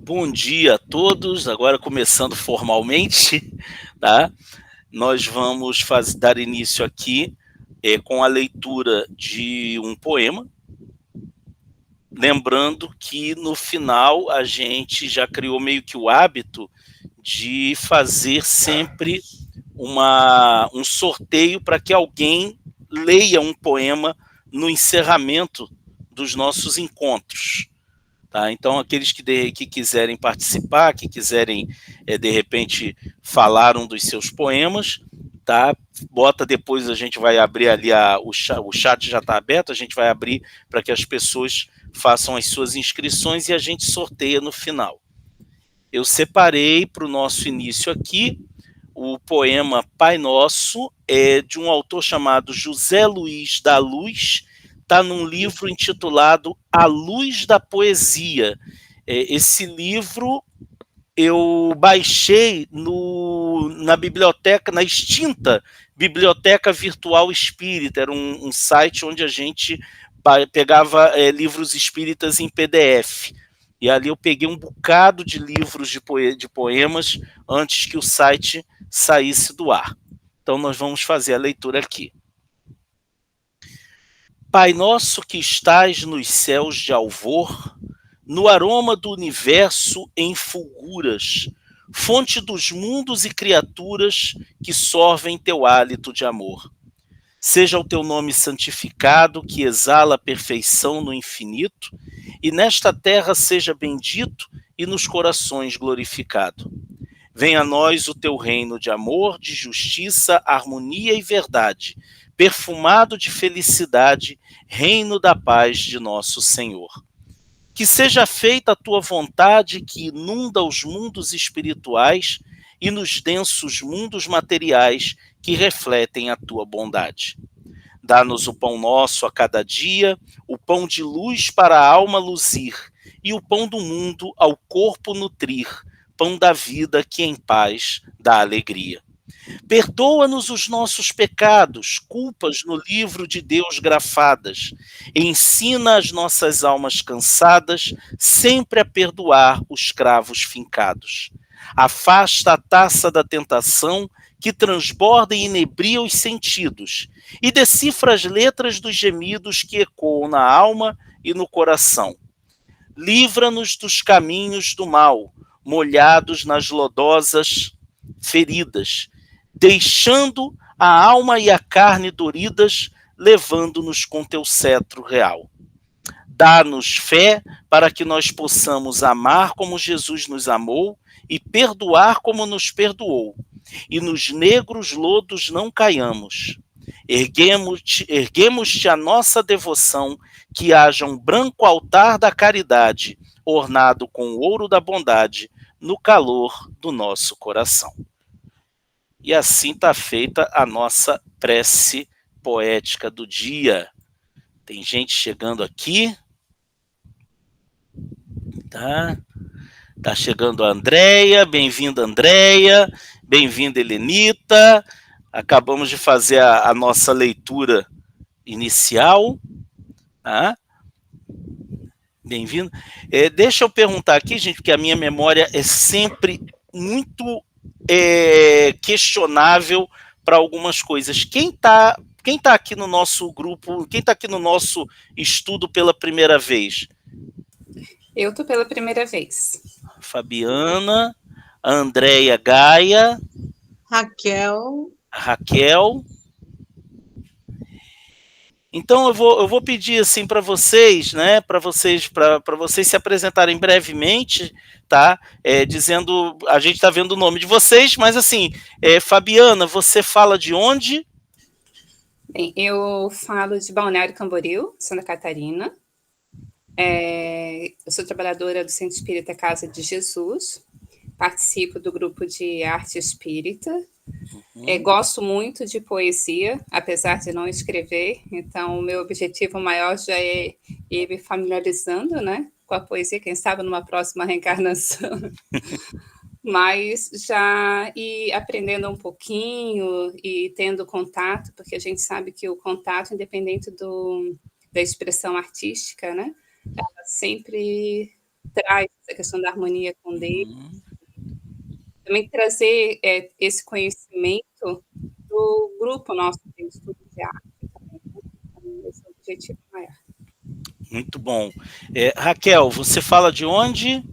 Bom dia a todos, agora começando formalmente, tá? Nós vamos dar início aqui com a leitura de um poema, lembrando que no final a gente já criou meio que o hábito de fazer sempre um sorteio para que alguém leia um poema no encerramento dos nossos encontros. Tá? Então, aqueles que quiserem participar, que quiserem, de repente, falar um dos seus poemas, tá? Bota depois, a gente vai abrir ali, o chat já está aberto, a gente vai abrir para que as pessoas façam as suas inscrições e a gente sorteia no final. Eu separei para o nosso início aqui o poema Pai Nosso, de um autor chamado José Luiz da Luz, está num livro intitulado A Luz da Poesia. Esse livro eu baixei na biblioteca, na extinta Biblioteca Virtual Espírita, era um site onde a gente pegava livros espíritas em PDF. E ali eu peguei um bocado de livros de poemas antes que o site saísse do ar. Então nós vamos fazer a leitura aqui. Pai nosso que estás nos céus de alvor, no aroma do universo em fulguras, fonte dos mundos e criaturas que sorvem teu hálito de amor. Seja o teu nome santificado, que exala a perfeição no infinito, e nesta terra seja bendito e nos corações glorificado. Venha a nós o teu reino de amor, de justiça, harmonia e verdade, perfumado de felicidade, reino da paz de nosso Senhor. Que seja feita a tua vontade que inunda os mundos espirituais e nos densos mundos materiais que refletem a tua bondade. Dá-nos o pão nosso a cada dia, o pão de luz para a alma luzir, e o pão do mundo ao corpo nutrir, pão da vida que em paz dá alegria. Perdoa-nos os nossos pecados, culpas no livro de Deus grafadas. Ensina as nossas almas cansadas sempre a perdoar os cravos fincados. Afasta a taça da tentação que transborda e inebria os sentidos e decifra as letras dos gemidos que ecoam na alma e no coração. Livra-nos dos caminhos do mal, molhados nas lodosas feridas, deixando a alma e a carne doridas, levando-nos com teu cetro real. Dá-nos fé para que nós possamos amar como Jesus nos amou e perdoar como nos perdoou, e nos negros lodos não caiamos. Erguemos-te a nossa devoção, que haja um branco altar da caridade, ornado com o ouro da bondade, no calor do nosso coração. E assim está feita a nossa prece poética do dia. Tem gente chegando aqui. Tá chegando a Andréia. Bem-vinda, Andréia. Bem-vinda, Helenita. Acabamos de fazer a nossa leitura inicial. Tá? Bem-vindo. Deixa eu perguntar aqui, gente, porque a minha memória é sempre muito questionável para algumas coisas. Quem tá aqui no nosso grupo, quem está aqui no nosso estudo pela primeira vez? Eu estou pela primeira vez. Fabiana, a Andréia Gaia, Raquel. Então eu vou pedir assim para vocês, né, para vocês se apresentarem brevemente, tá? Dizendo, a gente está vendo o nome de vocês, mas assim, Fabiana, você fala de onde? Bem, eu falo de Balneário Camboriú, Santa Catarina. Eu sou trabalhadora do Centro Espírita Casa de Jesus, participo do grupo de arte espírita. Gosto muito de poesia, apesar de não escrever, então o meu objetivo maior já é ir me familiarizando, né, com a poesia, quem sabe numa próxima reencarnação. Mas já ir aprendendo um pouquinho e tendo contato, porque a gente sabe que o contato, independente da expressão artística, né, ela sempre traz essa questão da harmonia com Deus. Também trazer esse conhecimento do grupo nosso de estudo de arte também, né? Então, esse é o objetivo maior. Muito bom. Raquel, você fala de onde?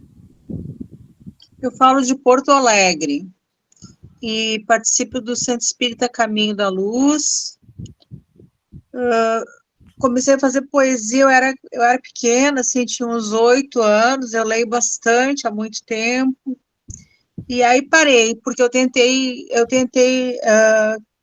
Eu falo de Porto Alegre e participo do Centro Espírita Caminho da Luz. Comecei a fazer poesia, eu era pequena, assim, tinha uns 8 anos, eu leio bastante há muito tempo, e aí parei, porque eu tentei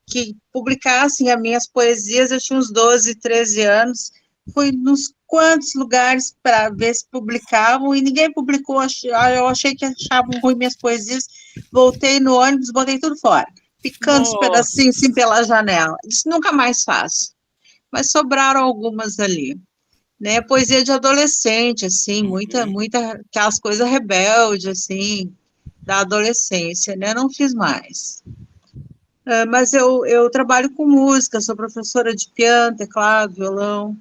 que publicassem as minhas poesias, eu tinha uns 12, 13 anos, fui nos quantos lugares para ver se publicavam, e ninguém publicou, eu achei que achavam ruim minhas poesias, voltei no ônibus, botei tudo fora, picando os pedacinhos assim pela janela, disse, nunca mais faço. Mas sobraram algumas ali, né, poesia de adolescente, assim, muita, aquelas coisas rebeldes, assim, da adolescência, né, não fiz mais. Mas eu trabalho com música, sou professora de piano, teclado, violão,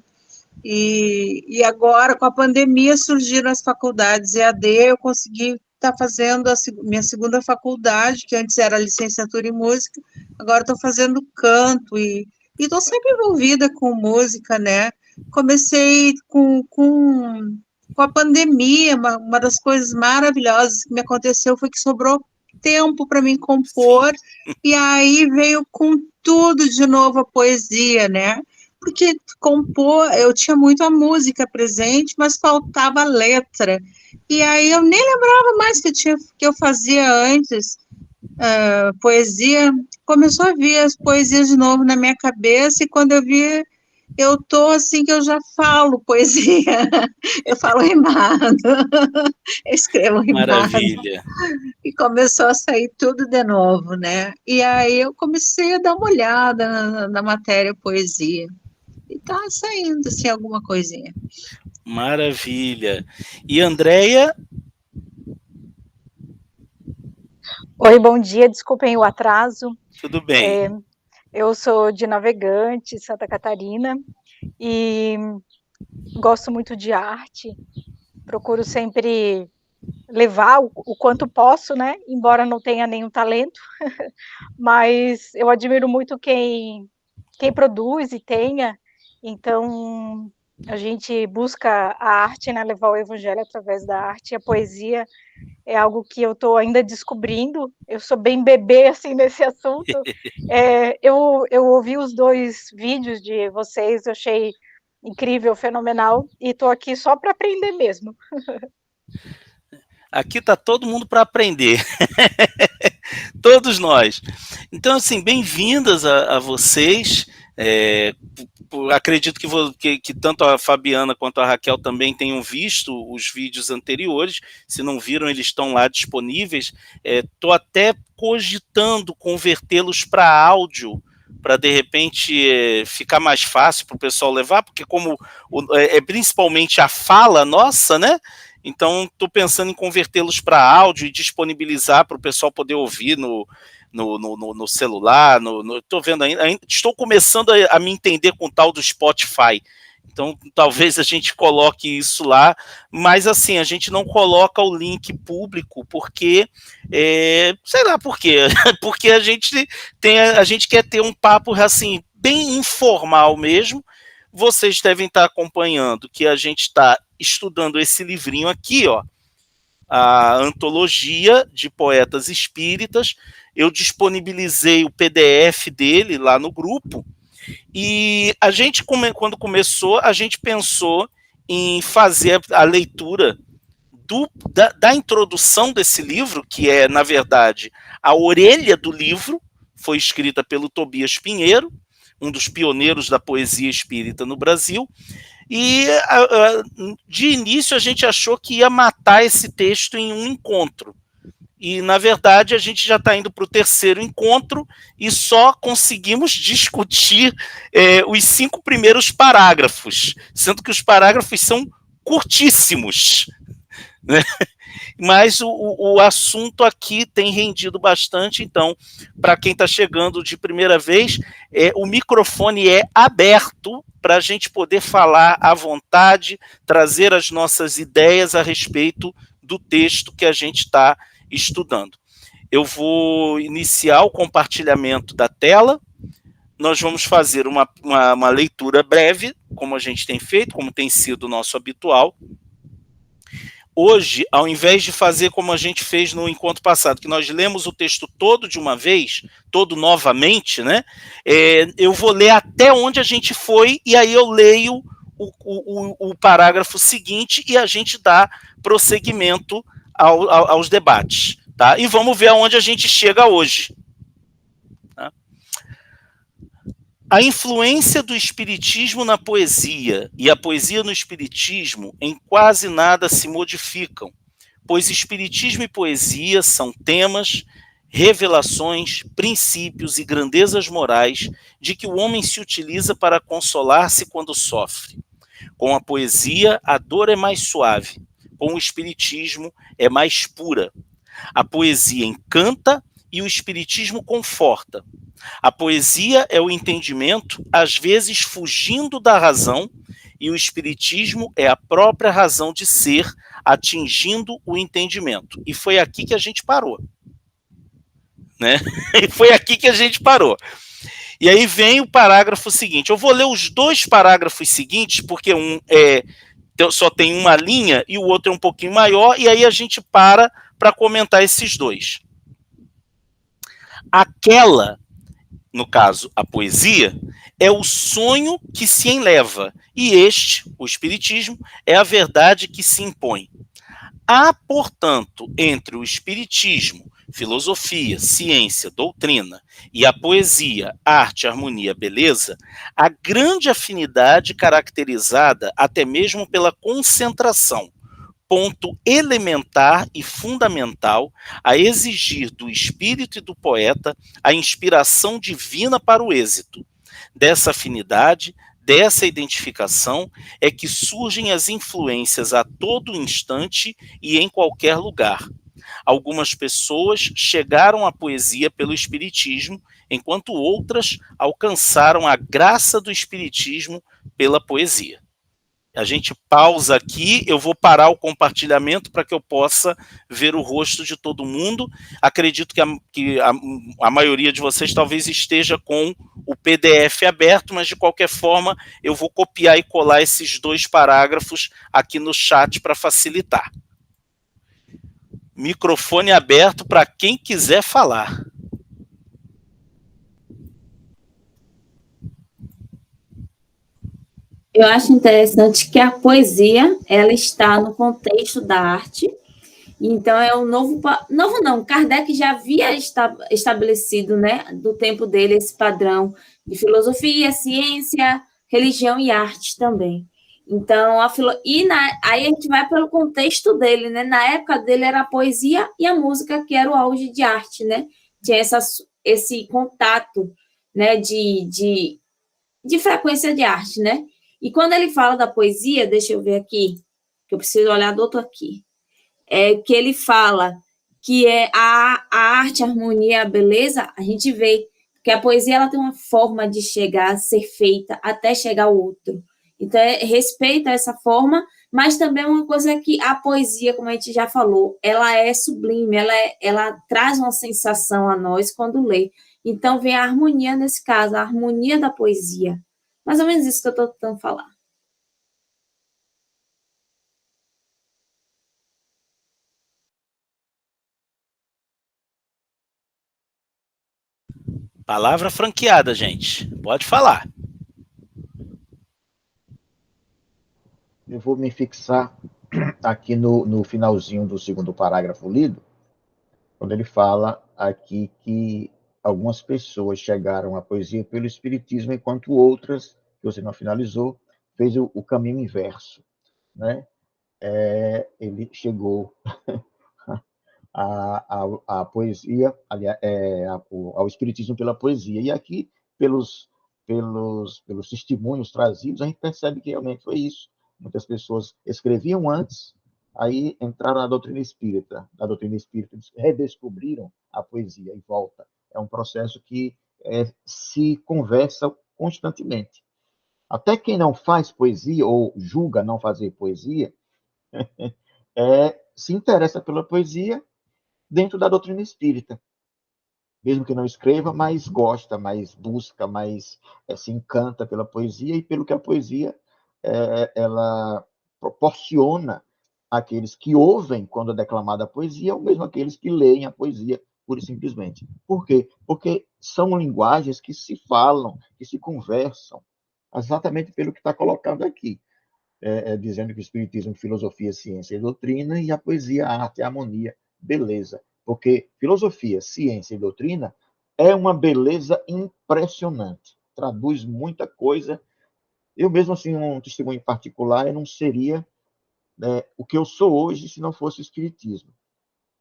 e agora, com a pandemia, surgiram as faculdades EAD, eu consegui estar fazendo a minha segunda faculdade, que antes era licenciatura em música, agora estou fazendo canto, e estou sempre envolvida com música, né? Comecei com a pandemia, uma das coisas maravilhosas que me aconteceu foi que sobrou tempo para mim compor, e aí veio com tudo de novo a poesia, né? Porque compor, eu tinha muito a música presente, mas faltava a letra. E aí eu nem lembrava mais que eu fazia antes poesia. Começou a vir as poesias de novo na minha cabeça, e quando eu vi, eu tô assim que eu já falo poesia. Eu falo rimado, eu escrevo rimado. Maravilha. E começou a sair tudo de novo, né? E aí eu comecei a dar uma olhada na matéria poesia. E tá saindo, assim, alguma coisinha. Maravilha. E Andréia? Oi, bom dia, desculpem o atraso. Tudo bem. Eu sou de Navegante, Santa Catarina, e gosto muito de arte, procuro sempre levar o quanto posso, né, embora não tenha nenhum talento, mas eu admiro muito quem produz e tenha, então a gente busca a arte, né, levar o evangelho através da arte, e a poesia é algo que eu estou ainda descobrindo, eu sou bem bebê, assim, nesse assunto. Eu ouvi os 2 vídeos de vocês, eu achei incrível, fenomenal, e estou aqui só para aprender mesmo. Aqui está todo mundo para aprender, todos nós. Então, assim, bem-vindas a vocês. Acredito que tanto a Fabiana quanto a Raquel também tenham visto os vídeos anteriores. Se não viram, eles estão lá disponíveis. Estou até cogitando convertê-los para áudio, para de repente ficar mais fácil para o pessoal levar, porque como principalmente a fala nossa, né? Então estou pensando em convertê-los para áudio e disponibilizar para o pessoal poder ouvir no celular, estou vendo ainda, estou começando a me entender com o tal do Spotify, então talvez a gente coloque isso lá, mas assim, a gente não coloca o link público, porque, sei lá por quê, porque a gente quer ter um papo assim, bem informal mesmo. Vocês devem estar acompanhando que a gente está estudando esse livrinho aqui, ó, a Antologia de Poetas Espíritas. Eu disponibilizei o PDF dele lá no grupo, e a gente, quando começou, a gente pensou em fazer a leitura da introdução desse livro, que é, na verdade, a orelha do livro, foi escrita pelo Tobias Pinheiro, um dos pioneiros da poesia espírita no Brasil, e de início a gente achou que ia matar esse texto em um encontro, e na verdade a gente já está indo para o 3º encontro e só conseguimos discutir os 5 primeiros parágrafos, sendo que os parágrafos são curtíssimos, né? Mas o assunto aqui tem rendido bastante, então, para quem está chegando de primeira vez, o microfone é aberto para a gente poder falar à vontade, trazer as nossas ideias a respeito do texto que a gente está estudando. Eu vou iniciar o compartilhamento da tela. Nós vamos fazer uma leitura breve, como a gente tem feito, como tem sido o nosso habitual. Hoje, ao invés de fazer como a gente fez no encontro passado, que nós lemos o texto todo de uma vez, todo novamente, né? Eu vou ler até onde a gente foi, e aí eu leio o parágrafo seguinte e a gente dá prosseguimento aos debates. Tá? E vamos ver aonde a gente chega hoje. Tá? A influência do espiritismo na poesia e a poesia no espiritismo em quase nada se modificam, pois espiritismo e poesia são temas, revelações, princípios e grandezas morais de que o homem se utiliza para consolar-se quando sofre. Com a poesia, a dor é mais suave, com o espiritismo é mais pura. A poesia encanta e o espiritismo conforta. A poesia é o entendimento, às vezes fugindo da razão, e o espiritismo é a própria razão de ser, atingindo o entendimento. E foi aqui que a gente parou. Né? E foi aqui que a gente parou. E aí vem o parágrafo seguinte. Eu vou ler os dois parágrafos seguintes, porque um só tem uma linha e o outro é um pouquinho maior, e aí a gente para comentar esses dois. Aquela, no caso, a poesia, é o sonho que se enleva, e este, o espiritismo, é a verdade que se impõe. Há, portanto, entre o espiritismo, filosofia, ciência, doutrina, e a poesia, arte, harmonia, beleza, a grande afinidade caracterizada até mesmo pela concentração, ponto elementar e fundamental a exigir do espírito e do poeta a inspiração divina para o êxito. Dessa afinidade, dessa identificação, é que surgem as influências a todo instante e em qualquer lugar. Algumas pessoas chegaram à poesia pelo espiritismo, enquanto outras alcançaram a graça do espiritismo pela poesia. A gente pausa aqui, eu vou parar o compartilhamento para que eu possa ver o rosto de todo mundo. Acredito que a maioria de vocês talvez esteja com o PDF aberto, mas de qualquer forma eu vou copiar e colar esses dois parágrafos aqui no chat para facilitar. Microfone aberto para quem quiser falar. Eu acho interessante que a poesia, ela está no contexto da arte, então é um novo não, Kardec já havia estabelecido, né, do tempo dele, esse padrão de filosofia, ciência, religião e arte também. Então, aí a gente vai pelo contexto dele, né, na época dele era a poesia e a música, que era o auge de arte, né, tinha esse contato, né, de frequência de arte, né. E quando ele fala da poesia, deixa eu ver aqui, que eu preciso olhar do outro aqui, que ele fala que é a arte, a harmonia, a beleza, a gente vê que a poesia ela tem uma forma de chegar, ser feita, até chegar ao outro. Então, respeita essa forma, mas também uma coisa que a poesia, como a gente já falou, ela é sublime, ela traz uma sensação a nós quando lê. Então, vem a harmonia nesse caso, a harmonia da poesia. Mais ou menos isso que eu estou tentando falar. Palavra franqueada, gente. Pode falar. Eu vou me fixar aqui no finalzinho do segundo parágrafo lido, quando ele fala aqui que algumas pessoas chegaram à poesia pelo espiritismo, enquanto outras, que você não finalizou, fez o caminho inverso, né? Ele chegou à poesia, ao espiritismo pela poesia. E aqui, pelos testemunhos trazidos, a gente percebe que realmente foi isso. Muitas pessoas escreviam antes, Aí entraram na doutrina espírita. Na doutrina espírita, eles redescobriram a poesia e volta. É um processo que se conversa constantemente. Até quem não faz poesia, ou julga não fazer poesia, se interessa pela poesia dentro da doutrina espírita. Mesmo que não escreva, mas gosta, mais busca, mais se encanta pela poesia e pelo que a poesia ela proporciona àqueles que ouvem quando é declamada a poesia, ou mesmo aqueles que leem a poesia, pura e simplesmente. Por quê? Porque são linguagens que se falam, que se conversam, exatamente pelo que está colocado aqui, dizendo que o Espiritismo é filosofia, ciência e doutrina, e a poesia, a arte, a harmonia, beleza. Porque filosofia, ciência e doutrina é uma beleza impressionante. Traduz muita coisa. Eu mesmo, assim, um testemunho particular, eu não seria o que eu sou hoje se não fosse o Espiritismo.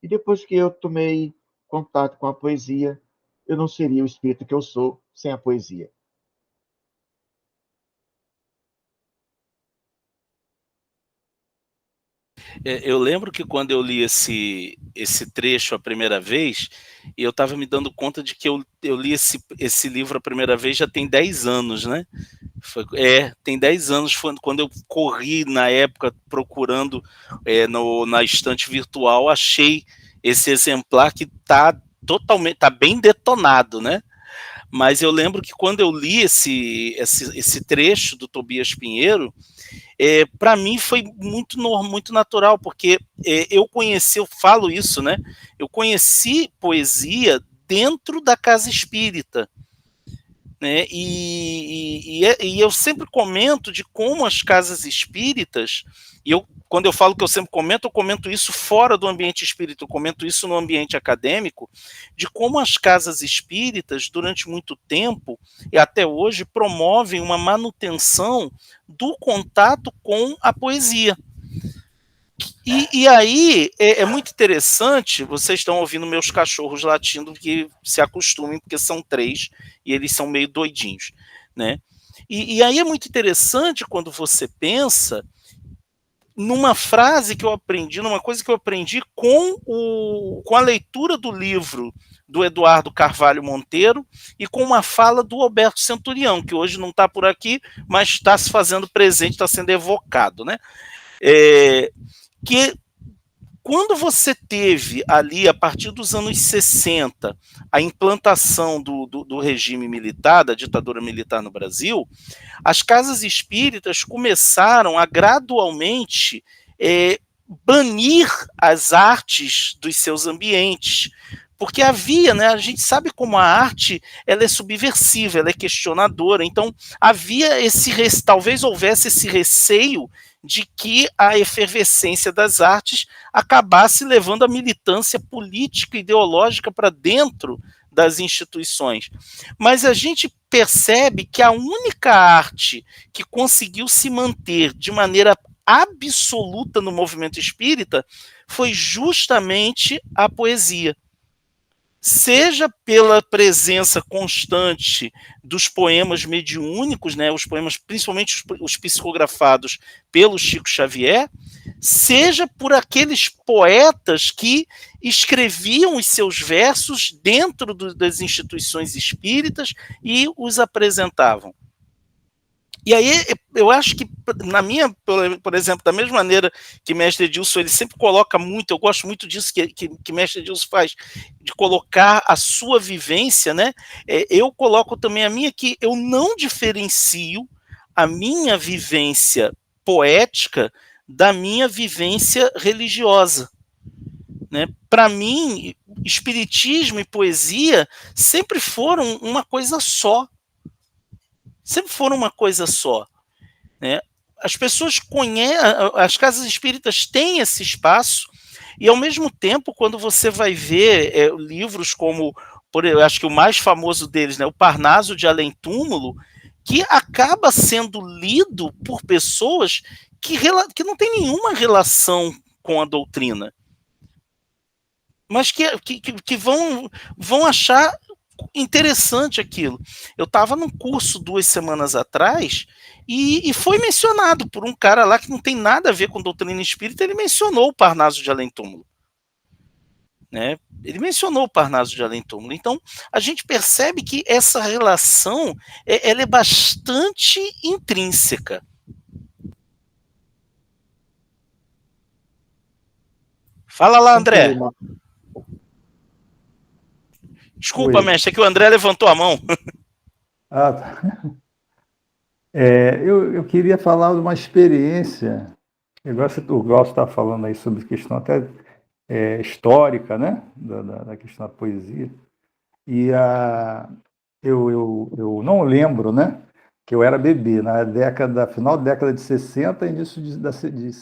E depois que eu tomei contato com a poesia, eu não seria o espírito que eu sou sem a poesia. Eu lembro que quando eu li esse trecho a primeira vez, eu estava me dando conta de que eu li esse livro a primeira vez já tem 10 anos, né? Tem 10 anos, foi quando eu corri na época procurando na estante virtual, achei esse exemplar que está bem detonado, né? Mas eu lembro que quando eu li esse trecho do Tobias Pinheiro, para mim foi muito natural, porque eu falo isso, né? Eu conheci poesia dentro da casa espírita, né? E eu sempre comento de como as casas espíritas, quando eu falo que eu sempre comento, eu comento isso fora do ambiente espírita, eu comento isso no ambiente acadêmico, de como as casas espíritas, durante muito tempo, e até hoje, promovem uma manutenção do contato com a poesia. E aí é muito interessante, vocês estão ouvindo meus cachorros latindo, que se acostumem, porque são 3 e eles são meio doidinhos, né? E aí é muito interessante quando você pensa numa frase que eu aprendi, numa coisa que eu aprendi com a leitura do livro do Eduardo Carvalho Monteiro e com uma fala do Alberto Centurião, que hoje não está por aqui, mas está se fazendo presente, está sendo evocado, né? Que quando você teve ali, a partir dos anos 60, a implantação do regime militar, da ditadura militar no Brasil, as casas espíritas começaram a gradualmente banir as artes dos seus ambientes, porque havia, né, a gente sabe como a arte ela é subversiva, ela é questionadora, então havia talvez houvesse esse receio de que a efervescência das artes acabasse levando a militância política e ideológica para dentro das instituições. Mas a gente percebe que a única arte que conseguiu se manter de maneira absoluta no movimento espírita foi justamente a poesia. Seja pela presença constante dos poemas mediúnicos, né, os poemas, principalmente os psicografados pelo Chico Xavier, seja por aqueles poetas que escreviam os seus versos dentro das instituições espíritas e os apresentavam. E aí, eu acho que, por exemplo, da mesma maneira que Mestre Edilson, ele sempre coloca muito, eu gosto muito disso que Mestre Edilson faz, de colocar a sua vivência, né? Eu coloco também a minha, que eu não diferencio a minha vivência poética da minha vivência religiosa, né? Para mim, espiritismo e poesia sempre foram uma coisa só. Sempre foram uma coisa só, né? As pessoas as casas espíritas têm esse espaço, e ao mesmo tempo, quando você vai ver livros como, eu acho que o mais famoso deles, né, o Parnaso de Além Túmulo, que acaba sendo lido por pessoas que não têm nenhuma relação com a doutrina, mas que vão achar interessante aquilo. Eu estava num curso 2 semanas atrás E foi mencionado por um cara lá que não tem nada a ver com doutrina espírita, ele mencionou o Parnaso de Além-Túmulo. Né? Ele mencionou o Parnaso de Além-Túmulo. Então, a gente percebe que essa relação ela é bastante intrínseca. Fala lá, André. Desculpa, Oi. mestre, é que o André levantou a mão. Ah, tá. Eu queria falar de uma experiência. O Glaucio está falando aí sobre questão até histórica, né? Da questão da poesia. E eu não lembro, né? Que eu era bebê, final da década de 60 e início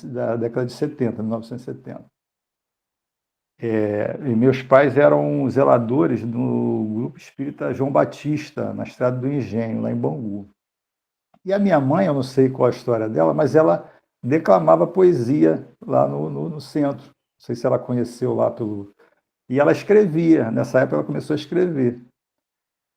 da década de 70, 1970. E meus pais eram zeladores do Grupo Espírita João Batista, na Estrada do Engenho, lá em Bangu. E a minha mãe, eu não sei qual a história dela, mas ela declamava poesia lá no centro. Não sei se ela conheceu lá pelo... E ela escrevia, nessa época ela começou a escrever.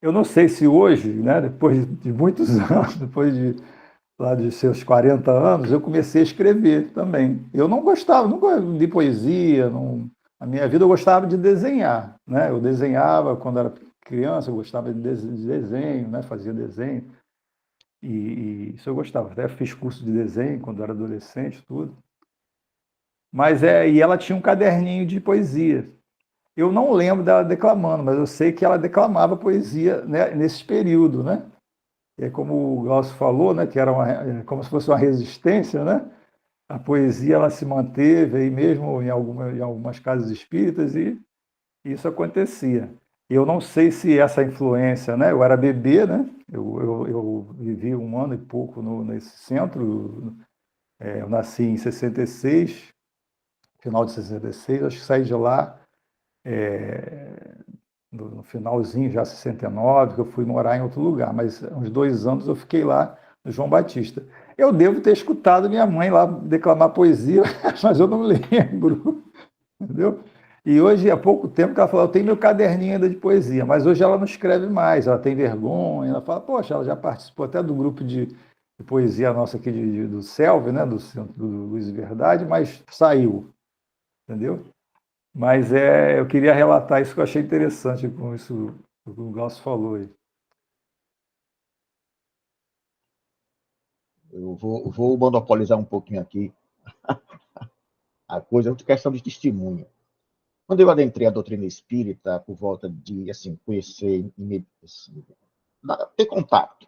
Eu não sei se hoje, né, depois de muitos anos, depois de seus 40 anos, eu comecei a escrever também. Eu não gostava, nunca li poesia, não... Na minha vida eu gostava de desenhar, né? Eu desenhava quando era criança, eu gostava de desenho, né? Fazia desenho. E isso eu gostava. Até fiz curso de desenho quando era adolescente, tudo. Mas e ela tinha um caderninho de poesia. Eu não lembro dela declamando, mas eu sei que ela declamava poesia, né, nesse período, né? E como o Glaucio falou, né, que era como se fosse uma resistência, né? A poesia ela se manteve aí mesmo em algumas casas espíritas e isso acontecia. Eu não sei se essa influência, né? Eu era bebê, né? Eu vivi 1 ano e pouco nesse centro. Eu nasci em 66, final de 66. Acho que saí de lá no finalzinho, já 69, que eu fui morar em outro lugar. Mas uns 2 anos eu fiquei lá no João Batista. Eu devo ter escutado minha mãe lá declamar poesia, mas eu não lembro, entendeu? E hoje, há pouco tempo, que ela falou, eu tenho meu caderninho ainda de poesia, mas hoje ela não escreve mais, ela tem vergonha, ela fala, poxa, ela já participou até do grupo de poesia nossa aqui do Selve, né, do Centro do Luz e Verdade, mas saiu, entendeu? Mas eu queria relatar isso que eu achei interessante com isso que o Glaucio falou aí. Eu vou monopolizar um pouquinho aqui a coisa, é uma questão de testemunho. Quando eu adentrei a doutrina espírita, por volta de, assim, conhecer, assim, ter contato,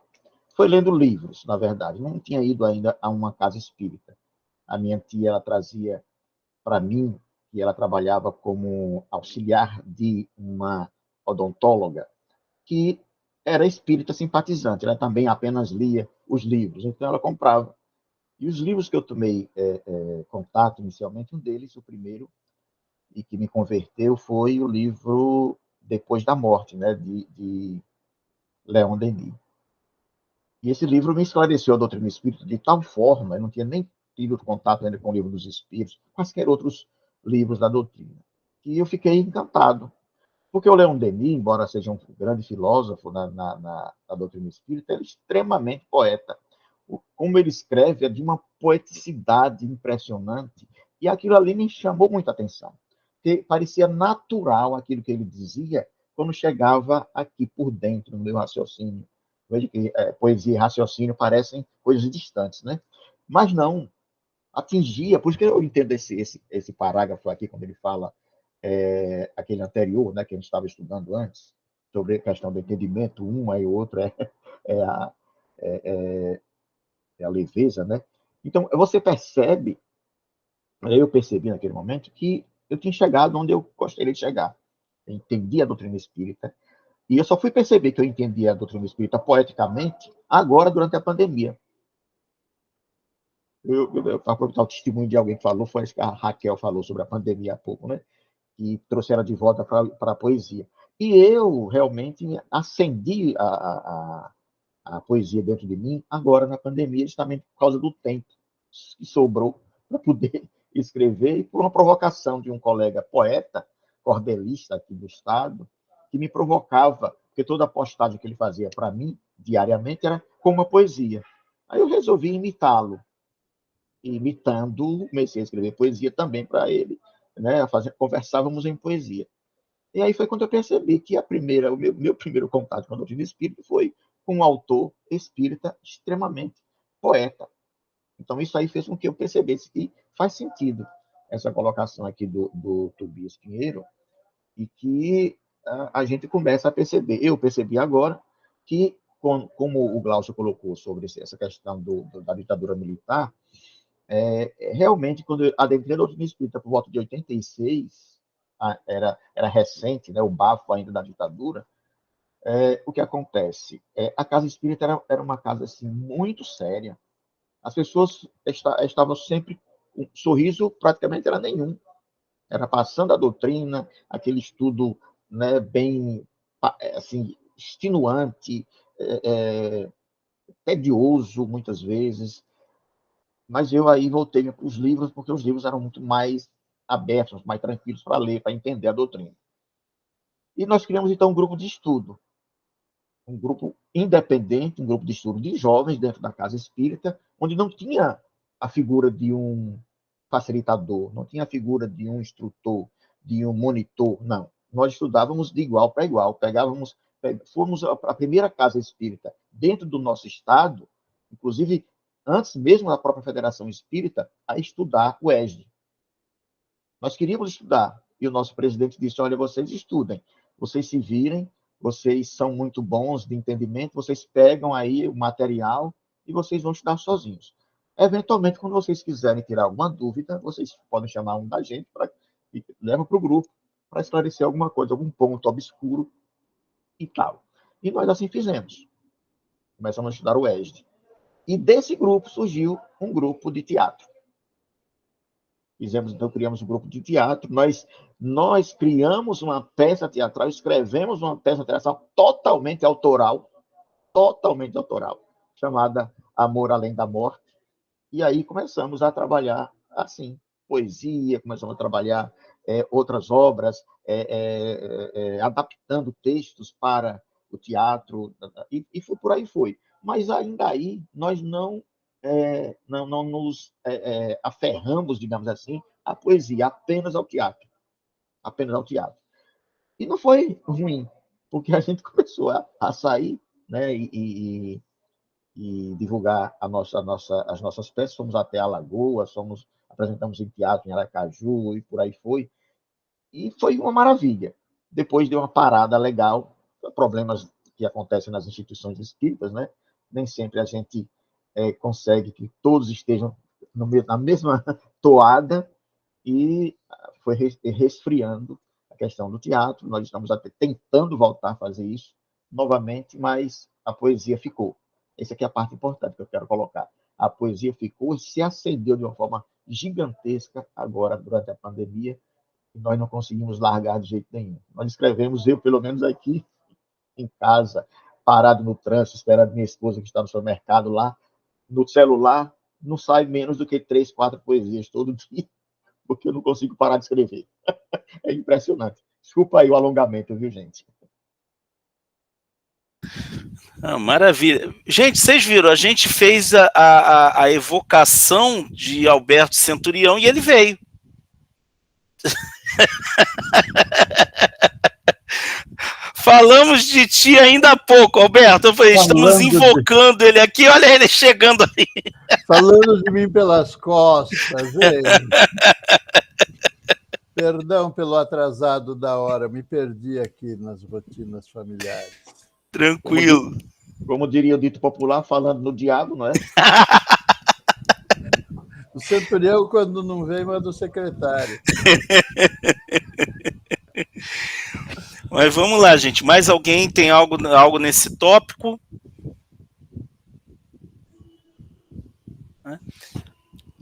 foi lendo livros, na verdade. Não tinha ido ainda a uma casa espírita. A minha tia, ela trazia para mim que ela trabalhava como auxiliar de uma odontóloga que era espírita simpatizante. Ela também apenas lia os livros, então ela comprava. E os livros que eu tomei contato inicialmente, um deles, o primeiro, e que me converteu, foi o livro Depois da Morte, né, de Leon Denis. E esse livro me esclareceu a doutrina espírita de tal forma, eu não tinha nem tido contato ainda com o livro dos Espíritos, quaisquer outros livros da doutrina, que eu fiquei encantado. Porque o Leon Denis, embora seja um grande filósofo na doutrina espírita, ele é extremamente poeta. Como ele escreve é de uma poeticidade impressionante, e aquilo ali me chamou muita atenção. Porque parecia natural aquilo que ele dizia quando chegava aqui por dentro, no meu raciocínio. Veja que poesia e raciocínio parecem coisas distantes, né? Mas não, atingia, por isso que eu entendo esse parágrafo aqui, quando ele fala aquele anterior, né, que a gente estava estudando antes, sobre a questão do entendimento, aí o outro é a leveza, né? Então, você percebe, eu percebi naquele momento, que eu tinha chegado onde eu gostaria de chegar. Eu entendi a doutrina espírita, e eu só fui perceber que eu entendi a doutrina espírita poeticamente agora, durante a pandemia. Eu aproveitar o testemunho de alguém que falou, foi isso que a Raquel falou sobre a pandemia há pouco, né? Que trouxe ela de volta para a poesia. E eu realmente acendi a poesia dentro de mim agora na pandemia, justamente por causa do tempo que sobrou para poder escrever e por uma provocação de um colega poeta, cordelista aqui do estado, que me provocava, porque toda a postagem que ele fazia para mim, diariamente, era com uma poesia. Aí eu resolvi imitá-lo. E imitando, comecei a escrever poesia também para ele, né? Conversávamos em poesia. E aí foi quando eu percebi que o meu primeiro contato com a doutrina espírita foi com um autor espírita extremamente poeta. Então, isso aí fez com que eu percebesse que faz sentido essa colocação aqui do Tobias Pinheiro, e que a gente começa a perceber. Eu percebi agora que, como o Glaucio colocou sobre essa questão da ditadura militar, realmente, quando eu adentrei a doutrina espírita por volta de 86, era recente, né, o bafo ainda da ditadura, o que acontece? A casa espírita era uma casa assim, muito séria. As pessoas estavam sempre, um sorriso praticamente era nenhum. Era passando a doutrina, aquele estudo, né, bem assim, extenuante, tedioso muitas vezes. Mas eu aí voltei para os livros, porque os livros eram muito mais abertos, mais tranquilos para ler, para entender a doutrina. E nós criamos, então, um grupo de estudo, um grupo independente, um grupo de estudo de jovens dentro da casa espírita, onde não tinha a figura de um facilitador, não tinha a figura de um instrutor, de um monitor, não. Nós estudávamos de igual para igual, fomos a primeira casa espírita dentro do nosso estado, inclusive antes mesmo da própria Federação Espírita, a estudar o ESD. Nós queríamos estudar, e o nosso presidente disse, olha, vocês estudem, vocês se virem, vocês são muito bons de entendimento, vocês pegam aí o material e vocês vão estudar sozinhos. Eventualmente, quando vocês quiserem tirar alguma dúvida, vocês podem chamar um da gente e leva para o grupo para esclarecer alguma coisa, algum ponto obscuro e tal. E nós assim fizemos. Começamos a estudar o ESD. E desse grupo surgiu um grupo de teatro. Então, criamos um grupo de teatro. Nós criamos uma peça teatral, escrevemos uma peça teatral totalmente autoral, chamada Amor Além da Morte. E aí começamos a trabalhar assim, poesia, começamos a trabalhar outras obras, adaptando textos para o teatro, e por aí foi. Mas ainda aí nós não nos aferramos, digamos assim, à poesia, apenas ao teatro. E não foi ruim, porque a gente começou a sair, né, e divulgar as nossas peças. Fomos até Alagoas, apresentamos em teatro em Aracaju e por aí foi. E foi uma maravilha. Depois deu uma parada legal, problemas que acontecem nas instituições espíritas, né? Nem sempre a gente consegue que todos estejam na mesma toada, e foi resfriando a questão do teatro. Nós estamos até tentando voltar a fazer isso novamente, mas a poesia ficou. Essa aqui é a parte importante que eu quero colocar. A poesia ficou e se acendeu de uma forma gigantesca agora, durante a pandemia, e nós não conseguimos largar de jeito nenhum. Nós escrevemos, eu pelo menos aqui em casa, parado no trânsito, esperando minha esposa que está no supermercado lá, no celular, não sai menos do que 3, 4 poesias todo dia, porque eu não consigo parar de escrever. É impressionante. Desculpa aí o alongamento, viu, gente? Maravilha. Gente, vocês viram, a gente fez a evocação de Alberto Centurião e ele veio. Falamos de ti ainda há pouco, Alberto. Eu falei, estamos invocando ele aqui, olha ele chegando aí. Falando de mim pelas costas, gente. Perdão pelo atrasado da hora, me perdi aqui nas rotinas familiares. Tranquilo. Como diria o dito popular, falando no diabo, não é? O centurião, quando não vem, manda o secretário. Mas vamos lá, gente. Mais alguém tem algo nesse tópico?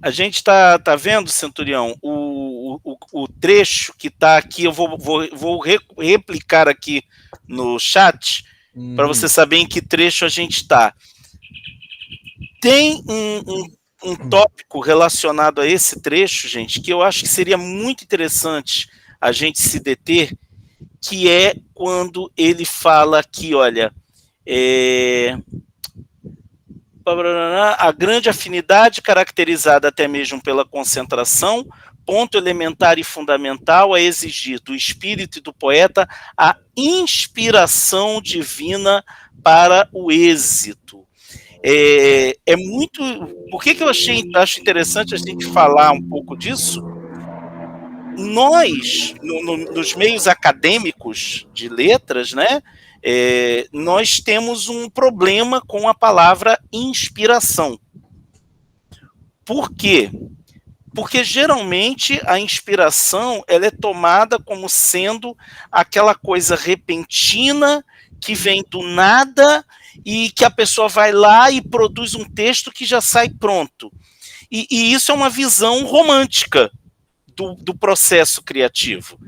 A gente está vendo, Centurião, o trecho que está aqui. Eu vou replicar aqui no chat para você saber em que trecho a gente está. Tem um tópico relacionado a esse trecho, gente, que eu acho que seria muito interessante a gente se deter, que é quando ele fala aqui, olha, A grande afinidade, caracterizada até mesmo pela concentração, ponto elementar e fundamental a exigir do espírito e do poeta a inspiração divina para o êxito. É muito... Por que eu acho interessante a gente falar um pouco disso? Nós, nos meios acadêmicos de letras, né, nós temos um problema com a palavra inspiração. Por quê? Porque geralmente a inspiração ela é tomada como sendo aquela coisa repentina que vem do nada e que a pessoa vai lá e produz um texto que já sai pronto. E isso é uma visão romântica do processo criativo.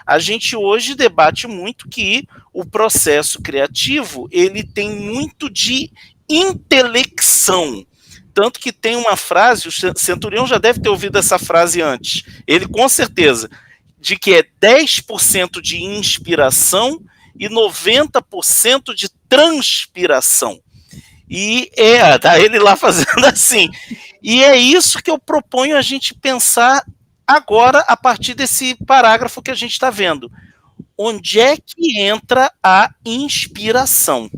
A gente hoje debate muito que o processo criativo ele tem muito de intelecção. Tanto que tem uma frase, o Centurião já deve ter ouvido essa frase antes, ele com certeza, de que é 10% de inspiração e 90% de transpiração. E tá ele lá fazendo assim. E é isso que eu proponho a gente pensar agora, a partir desse parágrafo que a gente está vendo. Onde é que entra a inspiração?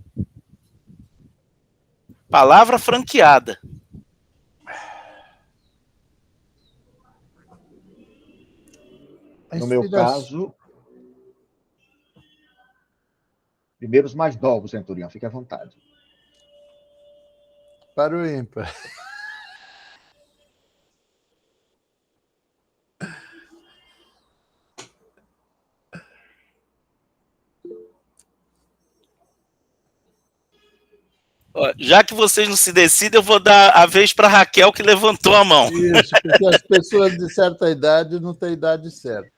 Palavra franqueada. No meu caso, primeiro os mais novos, Centurião, fique à vontade. Para o ímpar. Já que vocês não se decidem, eu vou dar a vez para a Raquel, que levantou a mão. Isso, porque as pessoas de certa idade não têm idade certa.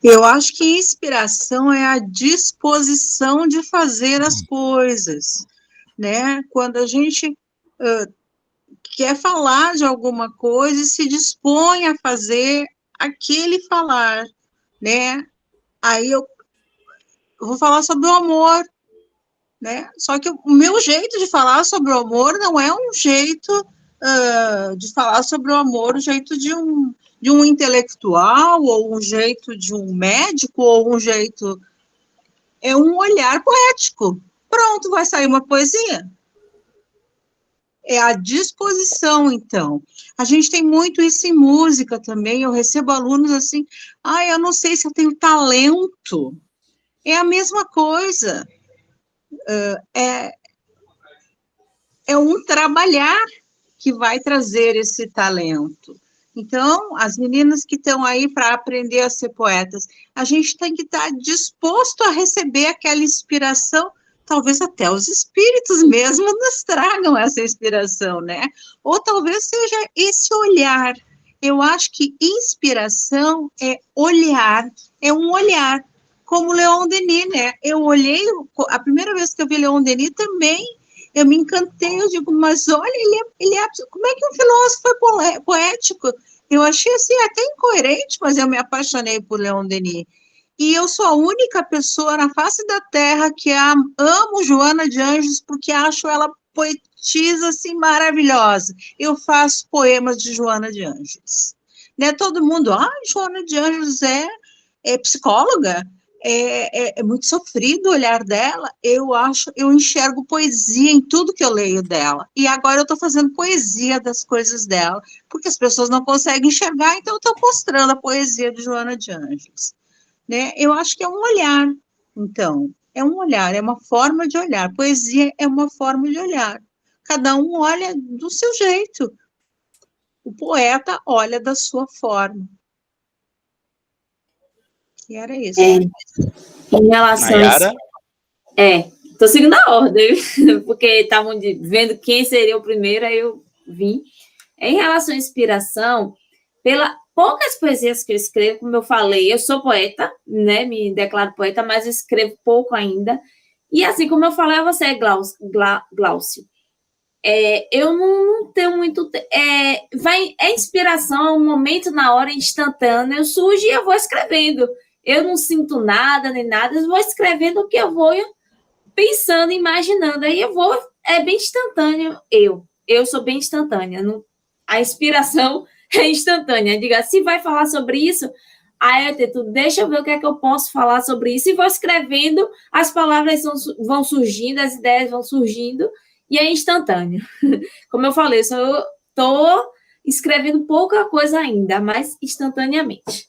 Eu acho que inspiração é a disposição de fazer as coisas, né? Quando a gente quer falar de alguma coisa e se dispõe a fazer aquele falar, né? Aí eu vou falar sobre o amor, né? Só que o meu jeito de falar sobre o amor não é um jeito de falar sobre o amor, o jeito de um intelectual, ou um jeito de um médico, ou um jeito... É um olhar poético. Pronto, vai sair uma poesia. É a disposição, então. A gente tem muito isso em música também. Eu recebo alunos assim, eu não sei se eu tenho talento. É a mesma coisa. É um trabalhar que vai trazer esse talento. Então, as meninas que estão aí para aprender a ser poetas, a gente tem que estar disposto a receber aquela inspiração, talvez até os espíritos mesmo nos tragam essa inspiração, né? Ou talvez seja esse olhar. Eu acho que inspiração é olhar, é um olhar, como Leon Denis, né? Eu olhei, a primeira vez que eu vi Leon Denis também, eu me encantei, eu digo, mas olha, ele é como é que um filósofo é poético? Eu achei assim até incoerente, mas eu me apaixonei por Leon Denis. E eu sou a única pessoa na face da Terra que amo Joana de Anjos, porque acho ela poetisa assim maravilhosa. Eu faço poemas de Joana de Anjos. Né? Todo mundo, Joana de Anjos é psicóloga? É muito sofrido o olhar dela. Eu enxergo poesia em tudo que eu leio dela. E agora eu estou fazendo poesia das coisas dela, porque as pessoas não conseguem enxergar, então eu estou mostrando a poesia de Joana de Anjos. Né? Eu acho que é um olhar, então. É um olhar, é uma forma de olhar. Poesia é uma forma de olhar. Cada um olha do seu jeito. O poeta olha da sua forma. E era isso. Em relação Nayara? Estou seguindo a ordem, porque estavam vendo quem seria o primeiro, aí eu vim. Em relação à inspiração, pela poucas poesias que eu escrevo, como eu falei, eu sou poeta, né? Me declaro poeta, mas eu escrevo pouco ainda. E assim como eu falei a você, Glaucio, eu não tenho muito... inspiração, é um momento na hora, instantâneo, surge e eu vou escrevendo. Eu não sinto nada, nem nada, eu vou escrevendo o que eu vou pensando, imaginando, aí eu vou, é bem instantâneo, eu sou bem instantânea, a inspiração é instantânea, diga, se vai falar sobre isso, aí eu tento, deixa eu ver o que é que eu posso falar sobre isso, e vou escrevendo, as palavras vão surgindo, as ideias vão surgindo, e é instantâneo. Como eu falei, eu estou escrevendo pouca coisa ainda, mas instantaneamente.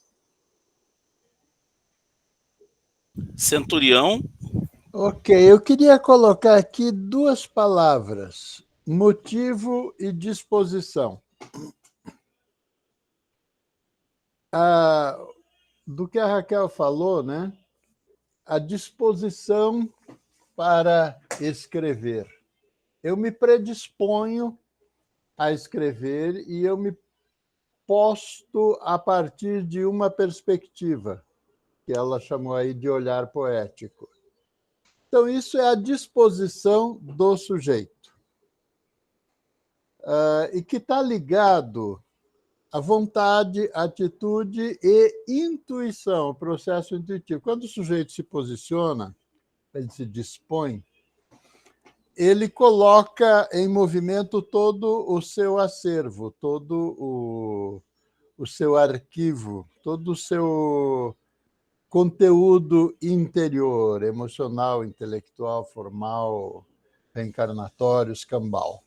Centurião. Ok, eu queria colocar aqui duas palavras: motivo e disposição. Do que a Raquel falou, né? A disposição para escrever. Eu me predisponho a escrever e eu me posto a partir de uma perspectiva, que ela chamou aí de olhar poético. Então, isso é a disposição do sujeito, e que está ligado à vontade, atitude e intuição, o processo intuitivo. Quando o sujeito se posiciona, ele se dispõe, ele coloca em movimento todo o seu acervo, todo o seu arquivo, todo o seu conteúdo interior, emocional, intelectual, formal, reencarnatório, escambau.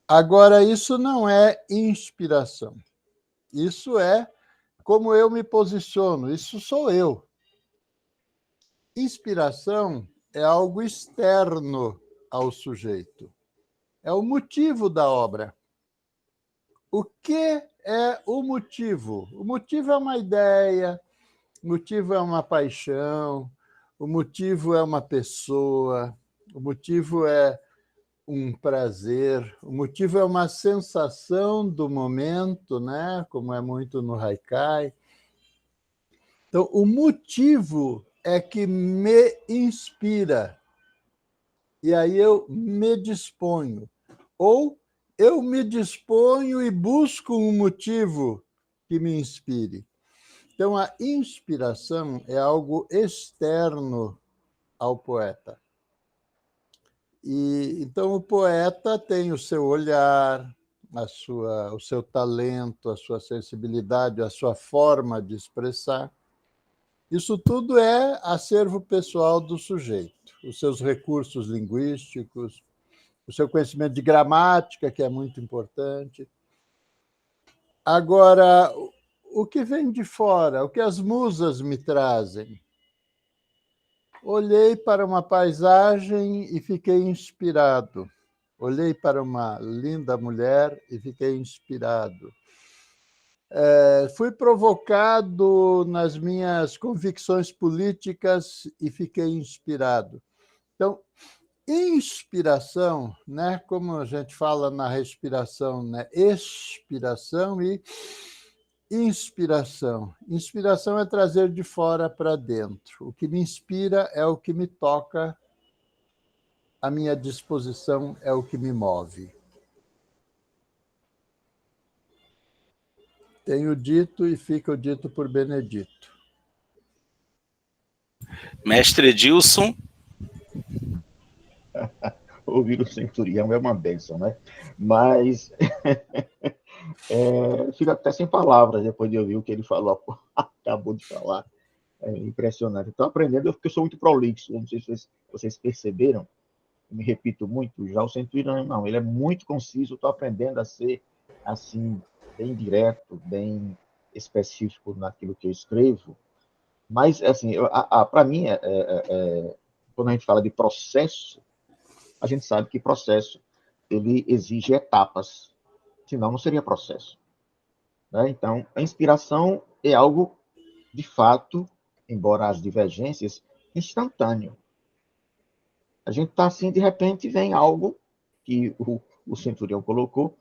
Agora, isso não é inspiração. Isso é como eu me posiciono, isso sou eu. Inspiração é algo externo ao sujeito. É o motivo da obra. O que é o motivo? O motivo é uma ideia, o motivo é uma paixão, o motivo é uma pessoa, o motivo é um prazer, o motivo é uma sensação do momento, né? Como é muito no Haikai. Então, o motivo é que me inspira. E aí eu me disponho. Ou eu me disponho e busco um motivo que me inspire. Então, a inspiração é algo externo ao poeta. Então, o poeta tem o seu olhar, o seu talento, a sua sensibilidade, a sua forma de expressar. Isso tudo é acervo pessoal do sujeito, os seus recursos linguísticos, o seu conhecimento de gramática, que é muito importante. Agora, o que vem de fora, o que as musas me trazem? Olhei para uma paisagem e fiquei inspirado. Olhei para uma linda mulher e fiquei inspirado. Fui provocado nas minhas convicções políticas e fiquei inspirado. Então, inspiração, né? Como a gente fala na respiração, né? Expiração e inspiração. Inspiração é trazer de fora para dentro. O que me inspira é o que me toca, a minha disposição é o que me move. Tenho dito e fica o dito por Benedito. Mestre Edilson. Ouvir o Centurião é uma bênção, né? Mas fico até sem palavras depois de ouvir o que ele falou, acabou de falar. É impressionante. Estou aprendendo, porque eu sou muito prolixo, não sei se vocês perceberam, eu me repito muito, já o Centurião não, ele é muito conciso, estou aprendendo a ser assim, bem direto, bem específico naquilo que eu escrevo, mas, assim, para mim, quando a gente fala de processo, a gente sabe que processo ele exige etapas, senão não seria processo, né? Então, a inspiração é algo, de fato, embora as divergências, instantâneo. A gente está assim, de repente vem algo que o Centurião colocou,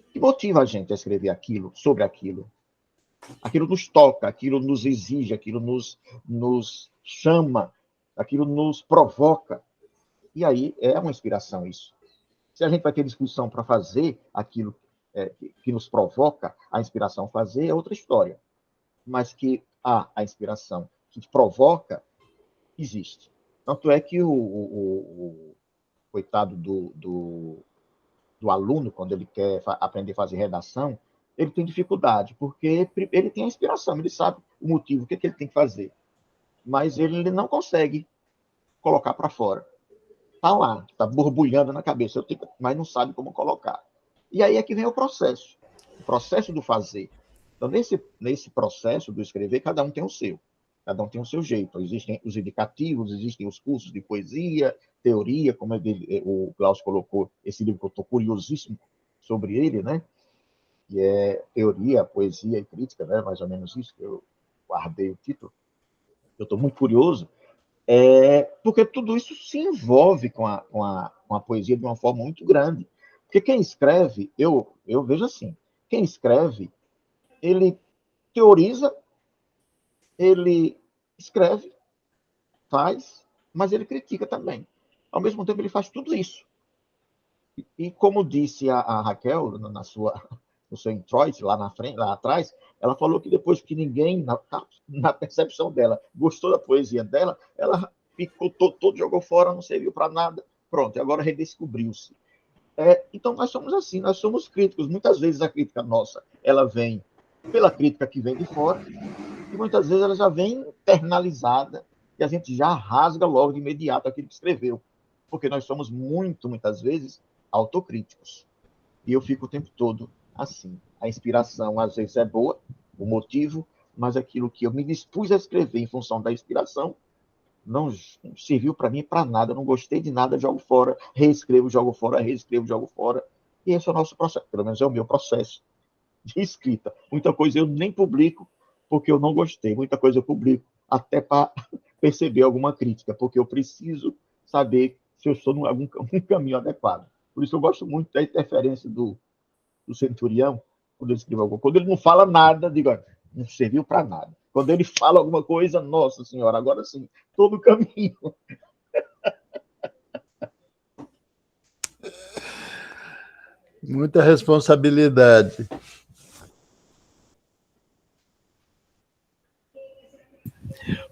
que motiva a gente a escrever aquilo, sobre aquilo. Aquilo nos toca, aquilo nos exige, aquilo nos chama, aquilo nos provoca. E aí é uma inspiração isso. Se a gente vai ter discussão para fazer aquilo que nos provoca, a inspiração fazer é outra história. Mas que a inspiração que te provoca, existe. Tanto é que o coitado do aluno, quando ele quer aprender a fazer redação, ele tem dificuldade, porque ele tem a inspiração, ele sabe o motivo, o que ele tem que fazer, mas ele não consegue colocar para fora. Está lá, está borbulhando na cabeça, mas não sabe como colocar. E aí é que vem o processo do fazer. Então, nesse processo do escrever, cada um tem o seu. Cada um tem o seu jeito. Existem os indicativos, existem os cursos de poesia, teoria, como o Glaucio colocou, esse livro que eu estou curiosíssimo sobre ele, né? Que é Teoria, Poesia e Crítica, né? Mais ou menos isso, que eu guardei o título. Eu estou muito curioso, porque tudo isso se envolve com a poesia de uma forma muito grande. Porque quem escreve, eu vejo assim, quem escreve, ele teoriza, ele escreve, faz, mas ele critica também. Ao mesmo tempo, ele faz tudo isso. E como disse a Raquel, no seu introito, lá atrás, ela falou que depois que ninguém, na percepção dela, gostou da poesia dela, ela ficou todo jogou fora, não serviu para nada. Pronto, agora redescobriu-se. Então, nós somos assim, nós somos críticos. Muitas vezes a crítica nossa, ela vem pela crítica que vem de fora, e muitas vezes ela já vem internalizada, e a gente já rasga logo de imediato aquilo que escreveu. Porque nós somos muitas vezes, autocríticos. E eu fico o tempo todo assim. A inspiração, às vezes, é boa, o motivo, mas aquilo que eu me dispus a escrever em função da inspiração não serviu para mim para nada. Eu não gostei de nada, jogo fora, reescrevo, jogo fora, reescrevo, jogo fora. E esse é o nosso processo, pelo menos é o meu processo de escrita. Muita coisa eu nem publico porque eu não gostei. Muita coisa eu publico até para perceber alguma crítica, porque eu preciso saber se eu estou em algum caminho adequado. Por isso eu gosto muito da interferência do Centurião, quando ele escreve alguma coisa. Quando ele não fala nada, digo, não serviu para nada. Quando ele fala alguma coisa, nossa senhora, agora sim, todo o caminho. Muita responsabilidade.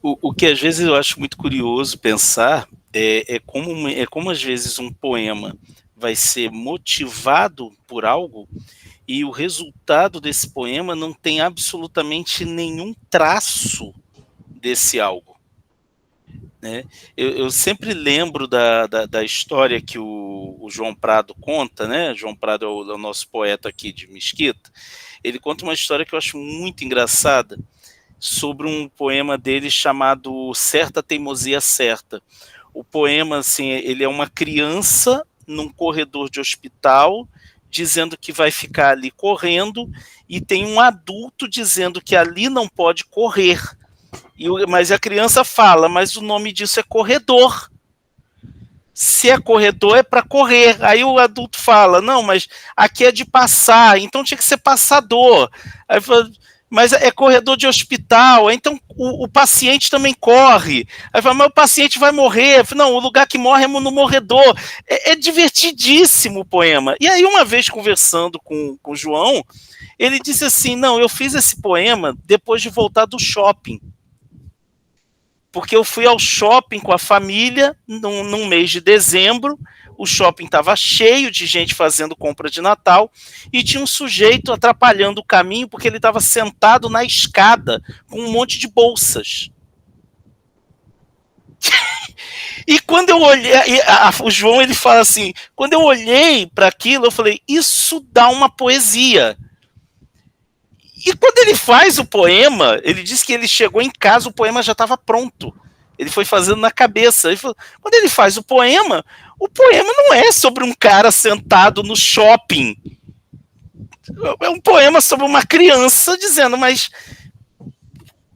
O que às vezes eu acho muito curioso pensar é como às vezes um poema vai ser motivado por algo e o resultado desse poema não tem absolutamente nenhum traço desse algo. Né? Eu sempre lembro da história que o João Prado conta, né? João Prado é o nosso poeta aqui de Mesquita. Ele conta uma história que eu acho muito engraçada sobre um poema dele chamado Certa Teimosia Certa. O poema, assim, ele é uma criança num corredor de hospital dizendo que vai ficar ali correndo e tem um adulto dizendo que ali não pode correr. Mas a criança fala, mas o nome disso é corredor. Se é corredor, é para correr. Aí o adulto fala, não, mas aqui é de passar, então tinha que ser passador. Aí fala, mas é corredor de hospital, então o paciente também corre. Aí fala, mas o paciente vai morrer. Não, o lugar que morre é no morredor. É divertidíssimo o poema. E aí, uma vez conversando com o João, ele disse assim, não, eu fiz esse poema depois de voltar do shopping. Porque eu fui ao shopping com a família num mês de dezembro, o shopping estava cheio de gente fazendo compra de Natal e tinha um sujeito atrapalhando o caminho porque ele estava sentado na escada com um monte de bolsas. E quando eu olhei, o João ele fala assim, quando eu olhei para aquilo, eu falei, isso dá uma poesia. E quando ele faz o poema, ele diz que ele chegou em casa, o poema já estava pronto. Ele foi fazendo na cabeça. Ele falou, quando ele faz o poema não é sobre um cara sentado no shopping. É um poema sobre uma criança dizendo, mas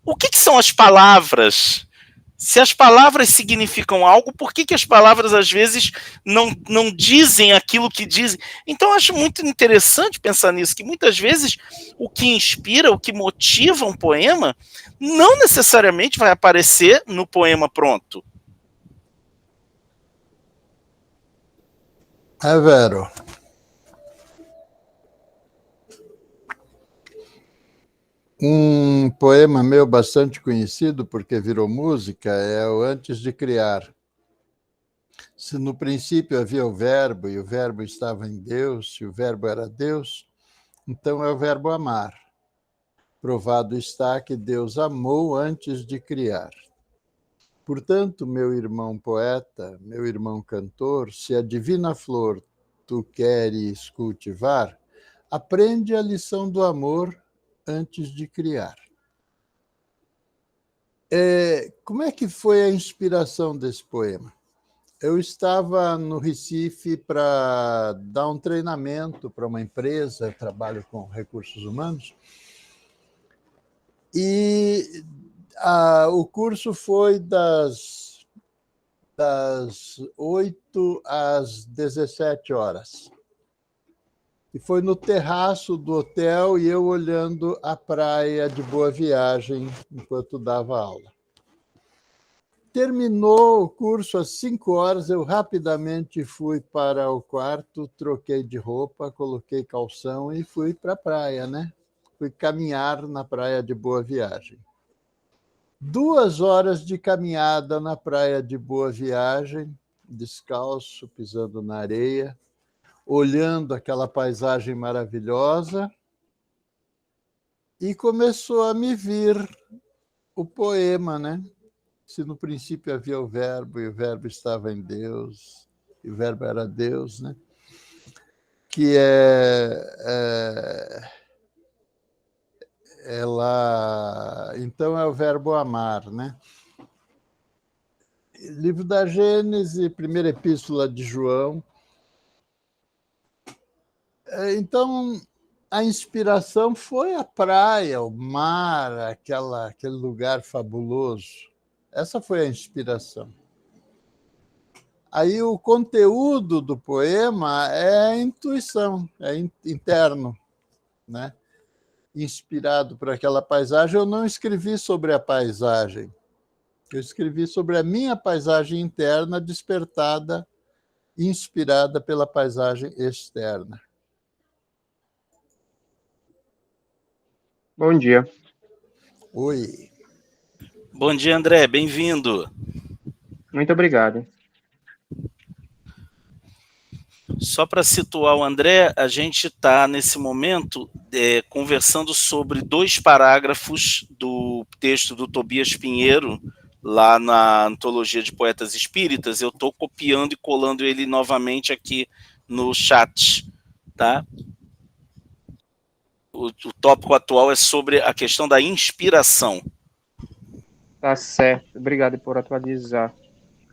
o que são as palavras? Se as palavras significam algo, por que as palavras às vezes não dizem aquilo que dizem? Então eu acho muito interessante pensar nisso, que muitas vezes o que inspira, o que motiva um poema, não necessariamente vai aparecer no poema pronto. Vero. Um poema meu bastante conhecido, porque virou música, é o Antes de Criar. Se no princípio havia o Verbo e o Verbo estava em Deus, e o Verbo era Deus, então é o verbo amar. Provado está que Deus amou antes de criar. Portanto, meu irmão poeta, meu irmão cantor, se a divina flor tu queres cultivar, aprende a lição do amor antes de criar. Como é que foi a inspiração desse poema? Eu estava no Recife para dar um treinamento para uma empresa, trabalho com recursos humanos, e o curso foi das 8 às 17 horas. E foi no terraço do hotel e eu olhando a praia de Boa Viagem enquanto dava aula. Terminou o curso às 5 horas, eu rapidamente fui para o quarto, troquei de roupa, coloquei calção e fui para a praia, né? Fui caminhar na praia de Boa Viagem. 2 horas de caminhada na praia de Boa Viagem, descalço, pisando na areia, olhando aquela paisagem maravilhosa, e começou a me vir o poema, né? Se no princípio havia o Verbo, e o Verbo estava em Deus, e o Verbo era Deus, né? Que então é o verbo amar, né? Livro da Gênese, primeira epístola de João. Então, a inspiração foi a praia, o mar, aquele lugar fabuloso. Essa foi a inspiração. Aí o conteúdo do poema é a intuição, é interno, né? Inspirado por aquela paisagem. Eu não escrevi sobre a paisagem, eu escrevi sobre a minha paisagem interna, despertada, inspirada pela paisagem externa. Bom dia. Oi. Bom dia, André, bem-vindo. Muito obrigado. Só para situar o André, a gente está, nesse momento, conversando sobre 2 parágrafos do texto do Tobias Pinheiro, lá na Antologia de Poetas Espíritas. Eu estou copiando e colando ele novamente aqui no chat, tá? O tópico atual é sobre a questão da inspiração. Tá certo. Obrigado por atualizar.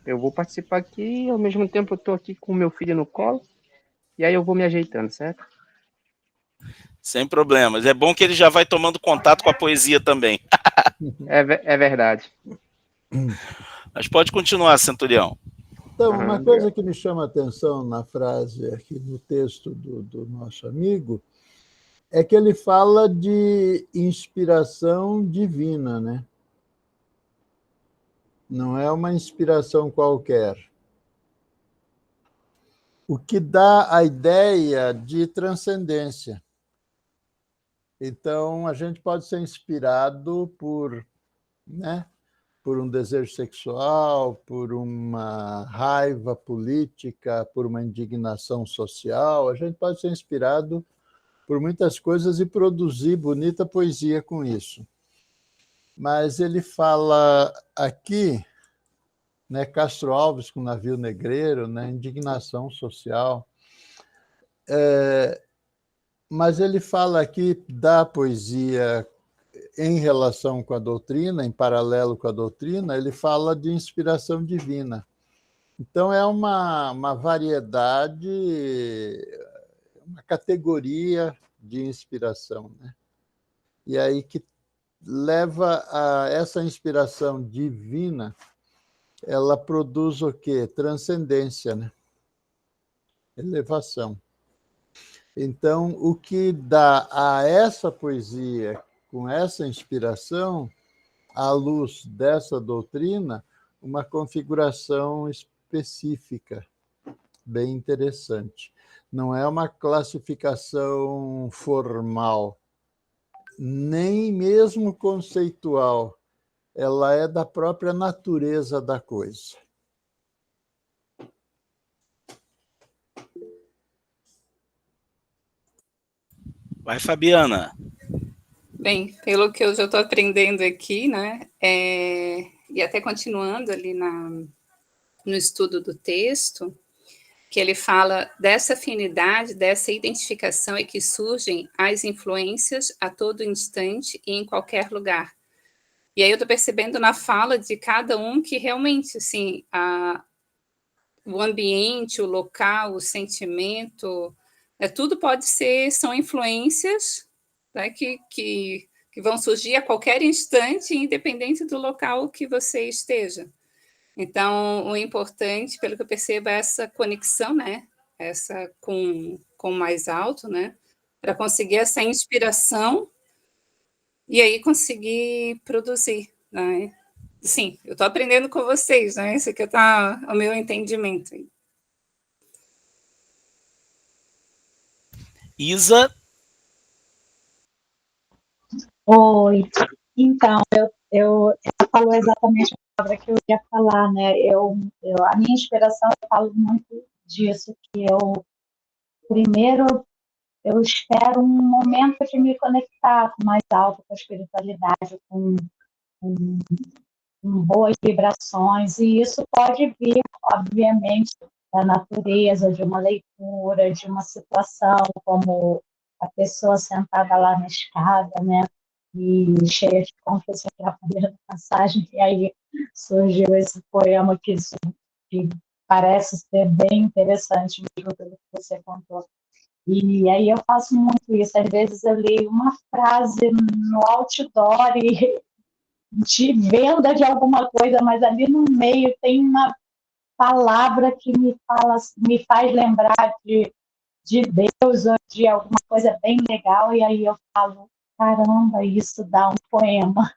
Eu vou participar aqui e, ao mesmo tempo, eu estou aqui com meu filho no colo. E aí eu vou me ajeitando, certo? Sem problemas. É bom que ele já vai tomando contato com a poesia também. É verdade. Mas pode continuar, Centurião. Então, uma coisa que me chama a atenção na frase aqui no texto do nosso amigo é que ele fala de inspiração divina, né? Não é uma inspiração qualquer. O que dá a ideia de transcendência. Então, a gente pode ser inspirado por, né, por um desejo sexual, por uma raiva política, por uma indignação social. A gente pode ser inspirado por muitas coisas e produzir bonita poesia com isso. Mas ele fala aqui, né, Castro Alves com o Navio Negreiro, né, indignação social. Mas ele fala aqui da poesia em relação com a doutrina, em paralelo com a doutrina, ele fala de inspiração divina. Então, é uma variedade, uma categoria de inspiração, né? E aí que leva a essa inspiração divina, ela produz o quê? Transcendência, né? Elevação. Então, o que dá a essa poesia, com essa inspiração, à luz dessa doutrina, uma configuração específica, bem interessante. Não é uma classificação formal, nem mesmo conceitual. Ela é da própria natureza da coisa. Vai, Fabiana. Bem, pelo que eu já estou aprendendo aqui, né, e até continuando ali no estudo do texto, que ele fala dessa afinidade, dessa identificação é que surgem as influências a todo instante e em qualquer lugar. E aí eu estou percebendo na fala de cada um que realmente, assim, o ambiente, o local, o sentimento, tudo pode ser, são influências, né, que vão surgir a qualquer instante, independente do local que você esteja. Então, o importante, pelo que eu percebo, é essa conexão, né, essa com o mais alto, né, para conseguir essa inspiração e aí conseguir produzir, né. Sim, eu estou aprendendo com vocês, né, esse aqui está o meu entendimento. Isa? Oi, então, ela falou exatamente a palavra que eu ia falar, né? A minha inspiração, eu falo muito disso, que primeiro, eu espero um momento de me conectar com o mais alto, com a espiritualidade, com boas vibrações, e isso pode vir, obviamente, da natureza, de uma leitura, de uma situação, como a pessoa sentada lá na escada, né, e cheia de contas para poder passagem, e aí surgiu esse poema que parece ser bem interessante, mesmo pelo que você contou. E aí eu faço muito isso, às vezes eu leio uma frase no outdoor de venda de alguma coisa, mas ali no meio tem uma palavra que me faz lembrar de Deus ou de alguma coisa bem legal, e aí eu falo, caramba, isso dá um poema.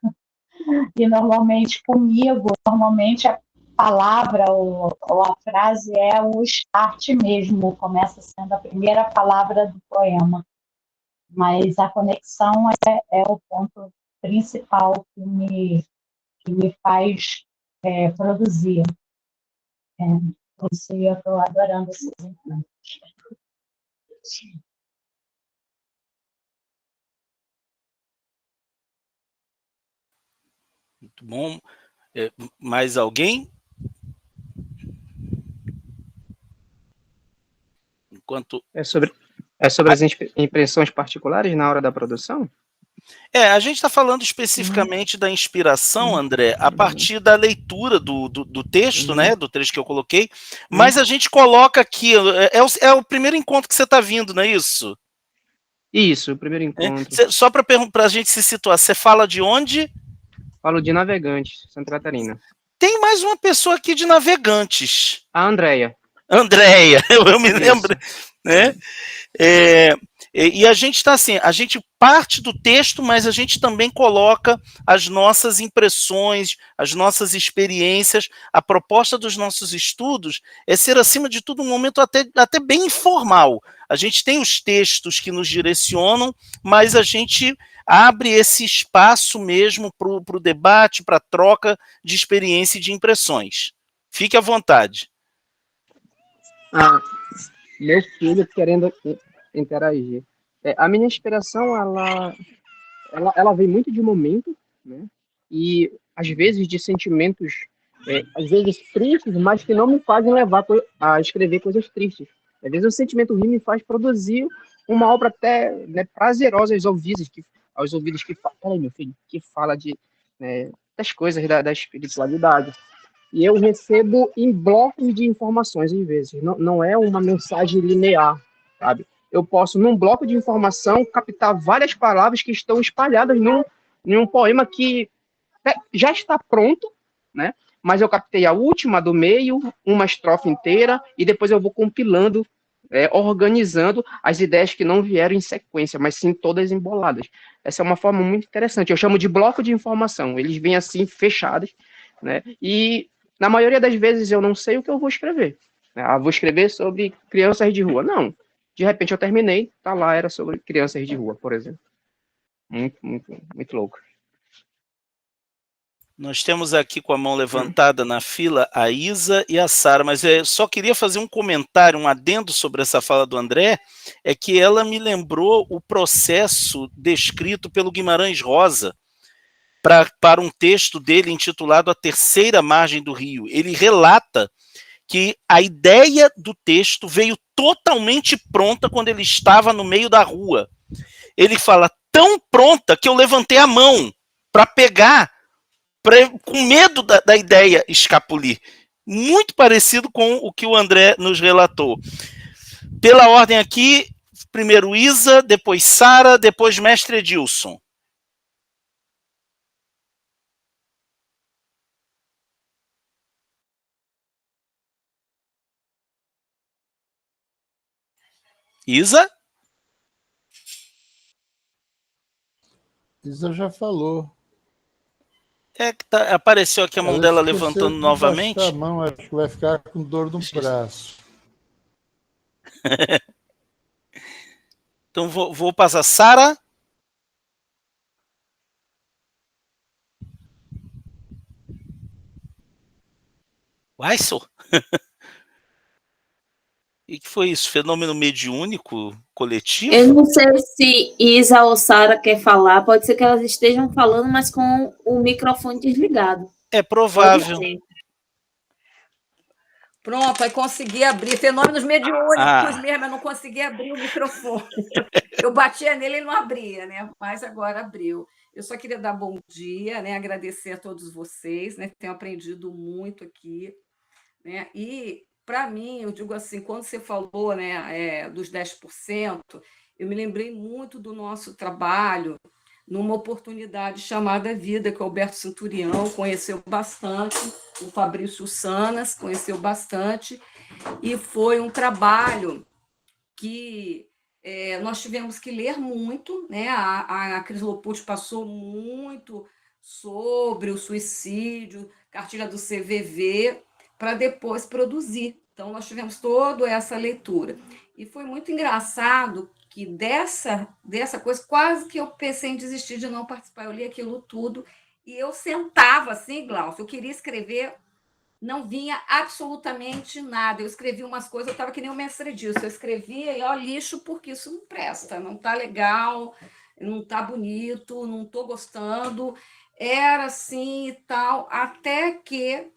E normalmente comigo, a palavra ou a frase é o start mesmo, começa sendo a primeira palavra do poema. Mas a conexão é o ponto principal que me faz produzir. Isso eu estou adorando esses encontros. Muito bom. Mais alguém? Enquanto... É sobre as impressões particulares na hora da produção? A gente está falando especificamente da inspiração, André, a partir da leitura do texto, né, do trecho que eu coloquei, mas a gente coloca aqui, é o primeiro encontro que você está vindo, não é isso? Isso, o primeiro encontro. Só para a gente se situar, você fala de onde? Falo de Navegantes, Santa Catarina. Tem mais uma pessoa aqui de Navegantes. A Andréia, eu me lembro, né? E a gente está assim, a gente parte do texto, mas a gente também coloca as nossas impressões, as nossas experiências. A proposta dos nossos estudos é ser, acima de tudo, um momento até bem informal. A gente tem os textos que nos direcionam, mas a gente abre esse espaço mesmo para o debate, para a troca de experiência e de impressões. Fique à vontade. Meu filho querendo interagir. A minha inspiração, ela vem muito de momento, né? E às vezes de sentimentos, às vezes tristes, mas que não me fazem levar a escrever coisas tristes. Às vezes o sentimento ruim me faz produzir uma obra até, né, prazerosa aos ouvidos que fala, peraí, meu filho, que fala das coisas da espiritualidade. E eu recebo em blocos de informações, às vezes. Não é uma mensagem linear, sabe? Eu posso, num bloco de informação, captar várias palavras que estão espalhadas num poema que já está pronto, né? Mas eu captei a última do meio, uma estrofe inteira, e depois eu vou compilando, organizando as ideias que não vieram em sequência, mas sim todas emboladas. Essa é uma forma muito interessante. Eu chamo de bloco de informação. Eles vêm assim, fechados, né? E na maioria das vezes eu não sei o que eu vou escrever. Vou escrever sobre crianças de rua. Não. De repente eu terminei, tá lá, era sobre crianças de rua, por exemplo. Muito, muito, muito louco. Nós temos aqui com a mão levantada na fila a Isa e a Sara, mas eu só queria fazer um comentário, um adendo sobre essa fala do André, é que ela me lembrou o processo descrito pelo Guimarães Rosa para um texto dele intitulado A Terceira Margem do Rio. Ele relata que a ideia do texto veio totalmente pronta quando ele estava no meio da rua. Ele fala, tão pronta que eu levantei a mão para pegar, com medo da ideia escapulir. Muito parecido com o que o André nos relatou. Pela ordem aqui, primeiro Isa, depois Sara, depois Mestre Edilson. Isa? Isa já falou. É que apareceu aqui a mão dela levantando de novamente. baixar a mão, acho que vai ficar com dor no braço. Então vou passar. Sara? Uai, só. E que foi isso? Fenômeno mediúnico coletivo? Eu não sei se Isa ou Sara quer falar, pode ser que elas estejam falando, mas com o microfone desligado. É provável. Pronto, aí consegui abrir. Fenômenos mediúnicos mesmo, eu não consegui abrir o microfone. Eu batia nele e ele não abria, né? Mas agora abriu. Eu só queria dar bom dia, né? Agradecer a todos vocês, né? Tenho aprendido muito aqui, né? E, para mim, eu digo assim, quando você falou, né, dos 10%, eu me lembrei muito do nosso trabalho numa oportunidade chamada Vida, que o Alberto Centurião conheceu bastante, o Fabrício Sanas conheceu bastante, e foi um trabalho que nós tivemos que ler muito, né? A Cris Lopucci passou muito sobre o suicídio, cartilha do CVV, para depois produzir. Então, nós tivemos toda essa leitura. E foi muito engraçado que dessa coisa, quase que eu pensei em desistir de não participar. Eu li aquilo tudo e eu sentava assim, Glaucio, eu queria escrever, não vinha absolutamente nada. Eu escrevi umas coisas, eu estava que nem o Mestre Edilson. Eu escrevia e, ó, lixo, porque isso não presta, não está legal, não está bonito, não estou gostando. Era assim e tal, até que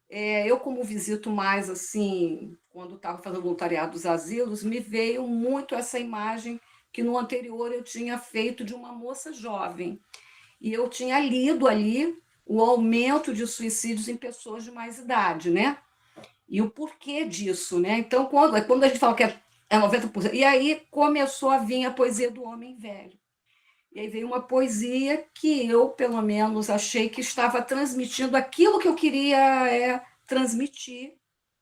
eu, como visito mais assim, quando estava fazendo voluntariado dos asilos, me veio muito essa imagem que no anterior eu tinha feito de uma moça jovem. E eu tinha lido ali o aumento de suicídios em pessoas de mais idade, né? E o porquê disso, né? Então, quando a gente fala que é 90%, e aí começou a vir a poesia do homem velho. E aí veio uma poesia que eu, pelo menos, achei que estava transmitindo aquilo que eu queria transmitir,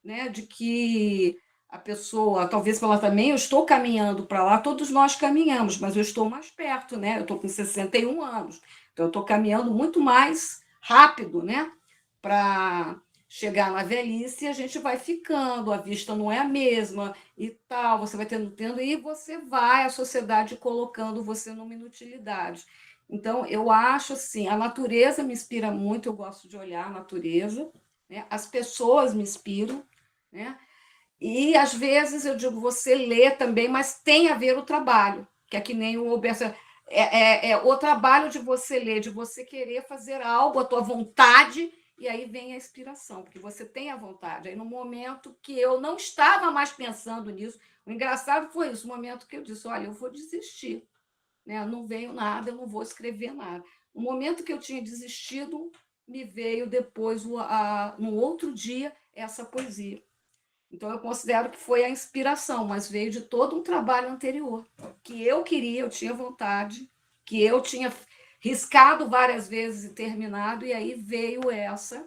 né? De que a pessoa, talvez ela também, eu estou caminhando para lá, todos nós caminhamos, mas eu estou mais perto, né? Eu estou com 61 anos, então eu estou caminhando muito mais rápido, né? Para chegar na velhice e a gente vai ficando, a vista não é a mesma e tal, você vai tendo, e você vai, a sociedade colocando você numa inutilidade. Então, eu acho assim, a natureza me inspira muito, eu gosto de olhar a natureza, né? As pessoas me inspiram, né? E, às vezes, eu digo, você lê também, mas tem a ver o trabalho, que é que nem o Alberto... o trabalho de você ler, de você querer fazer algo, a tua vontade, e aí vem a inspiração, porque você tem a vontade. Aí, no momento que eu não estava mais pensando nisso, o engraçado foi isso, o momento que eu disse, olha, eu vou desistir, né? Não veio nada, eu não vou escrever nada. No momento que eu tinha desistido, me veio depois, no outro dia, essa poesia. Então, eu considero que foi a inspiração, mas veio de todo um trabalho anterior, que eu queria, eu tinha vontade, que eu tinha riscado várias vezes e terminado, e aí veio essa,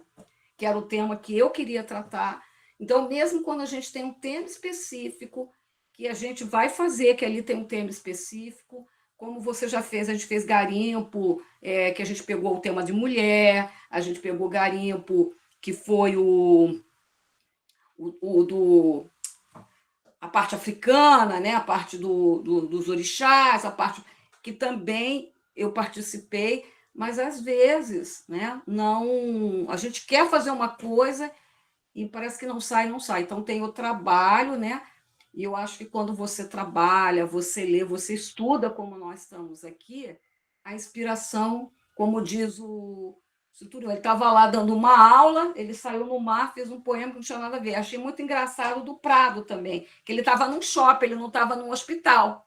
que era o tema que eu queria tratar. Então, mesmo quando a gente tem um tema específico, que a gente vai fazer, que ali tem um tema específico, como você já fez, a gente fez garimpo, que a gente pegou o tema de mulher, a gente pegou garimpo, que foi a parte africana, né? A parte dos orixás, a parte que também eu participei, mas às vezes, né, não, a gente quer fazer uma coisa e parece que não sai, não sai. Então tem o trabalho, né? E eu acho que quando você trabalha, você lê, você estuda, como nós estamos aqui, a inspiração, como diz o Cinturão, ele estava lá dando uma aula, ele saiu no mar, fez um poema que não tinha nada a ver. Achei muito engraçado do Prado também, que ele estava num shopping, ele não estava num hospital.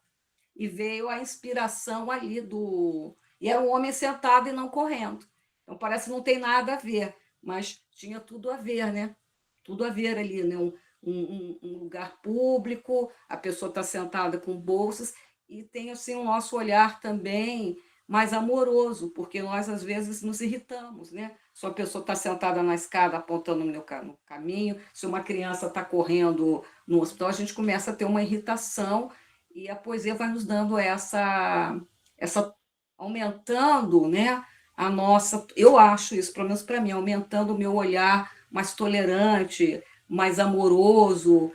E veio a inspiração ali do. E era um homem sentado e não correndo. Então parece que não tem nada a ver, mas tinha tudo a ver, né? Tudo a ver ali, né? Um lugar público, a pessoa está sentada com bolsas, e tem assim o nosso olhar também mais amoroso, porque nós às vezes nos irritamos, né? Se uma pessoa está sentada na escada apontando no caminho, se uma criança está correndo no hospital, a gente começa a ter uma irritação, e a poesia vai nos dando essa aumentando, né? A nossa, eu acho isso, pelo menos para mim, aumentando o meu olhar mais tolerante, mais amoroso,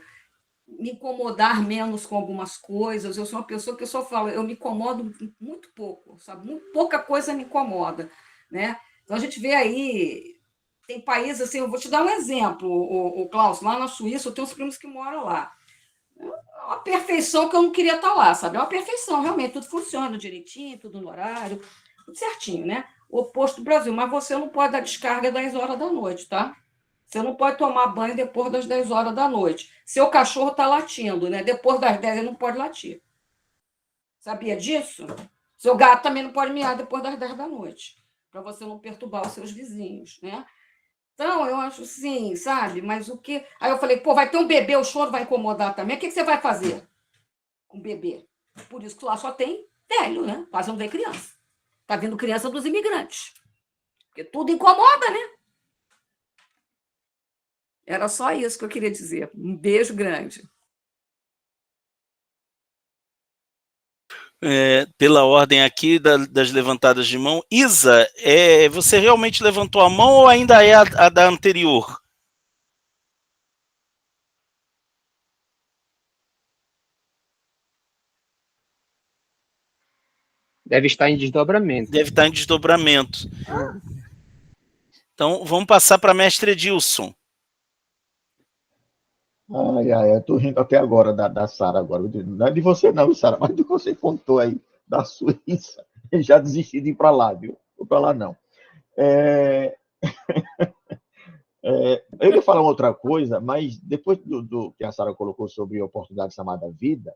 me incomodar menos com algumas coisas. Eu sou uma pessoa que eu só falo, eu me incomodo muito pouco, sabe? Muito pouca coisa me incomoda, né? Então a gente vê aí, tem países assim, eu vou te dar um exemplo, o Klaus, lá na Suíça, eu tenho uns primos que moram lá. É uma perfeição que eu não queria estar lá, sabe? É uma perfeição, realmente, tudo funciona direitinho, tudo no horário, tudo certinho, né? O oposto do Brasil, mas você não pode dar descarga às 10 horas da noite, tá? Você não pode tomar banho depois das 10 horas da noite. Seu cachorro está latindo, né? Depois das 10 ele não pode latir. Sabia disso? Seu gato também não pode miar depois das 10 da noite, para você não perturbar os seus vizinhos, né? Então, eu acho assim, sabe? Mas o que. Aí eu falei, pô, vai ter um bebê, o choro vai incomodar também. O que você vai fazer com o bebê? Por isso que lá só tem velho, né? Quase não vem criança. Tá vindo criança dos imigrantes. Porque tudo incomoda, né? Era só isso que eu queria dizer. Um beijo grande. Pela ordem aqui das levantadas de mão. Isa, você realmente levantou a mão ou ainda é a da anterior? Deve estar em desdobramento. Deve estar em desdobramento. Então, vamos passar para a mestre Edilson. Ai, eu tô rindo até agora da Sara agora. Não é de você não, Sara, mas do que você contou aí da Suíça. Eu já desisti de ir para lá, viu? Vou para lá não. Eu ia falar uma outra coisa, mas depois do que a Sara colocou sobre a oportunidade chamada vida,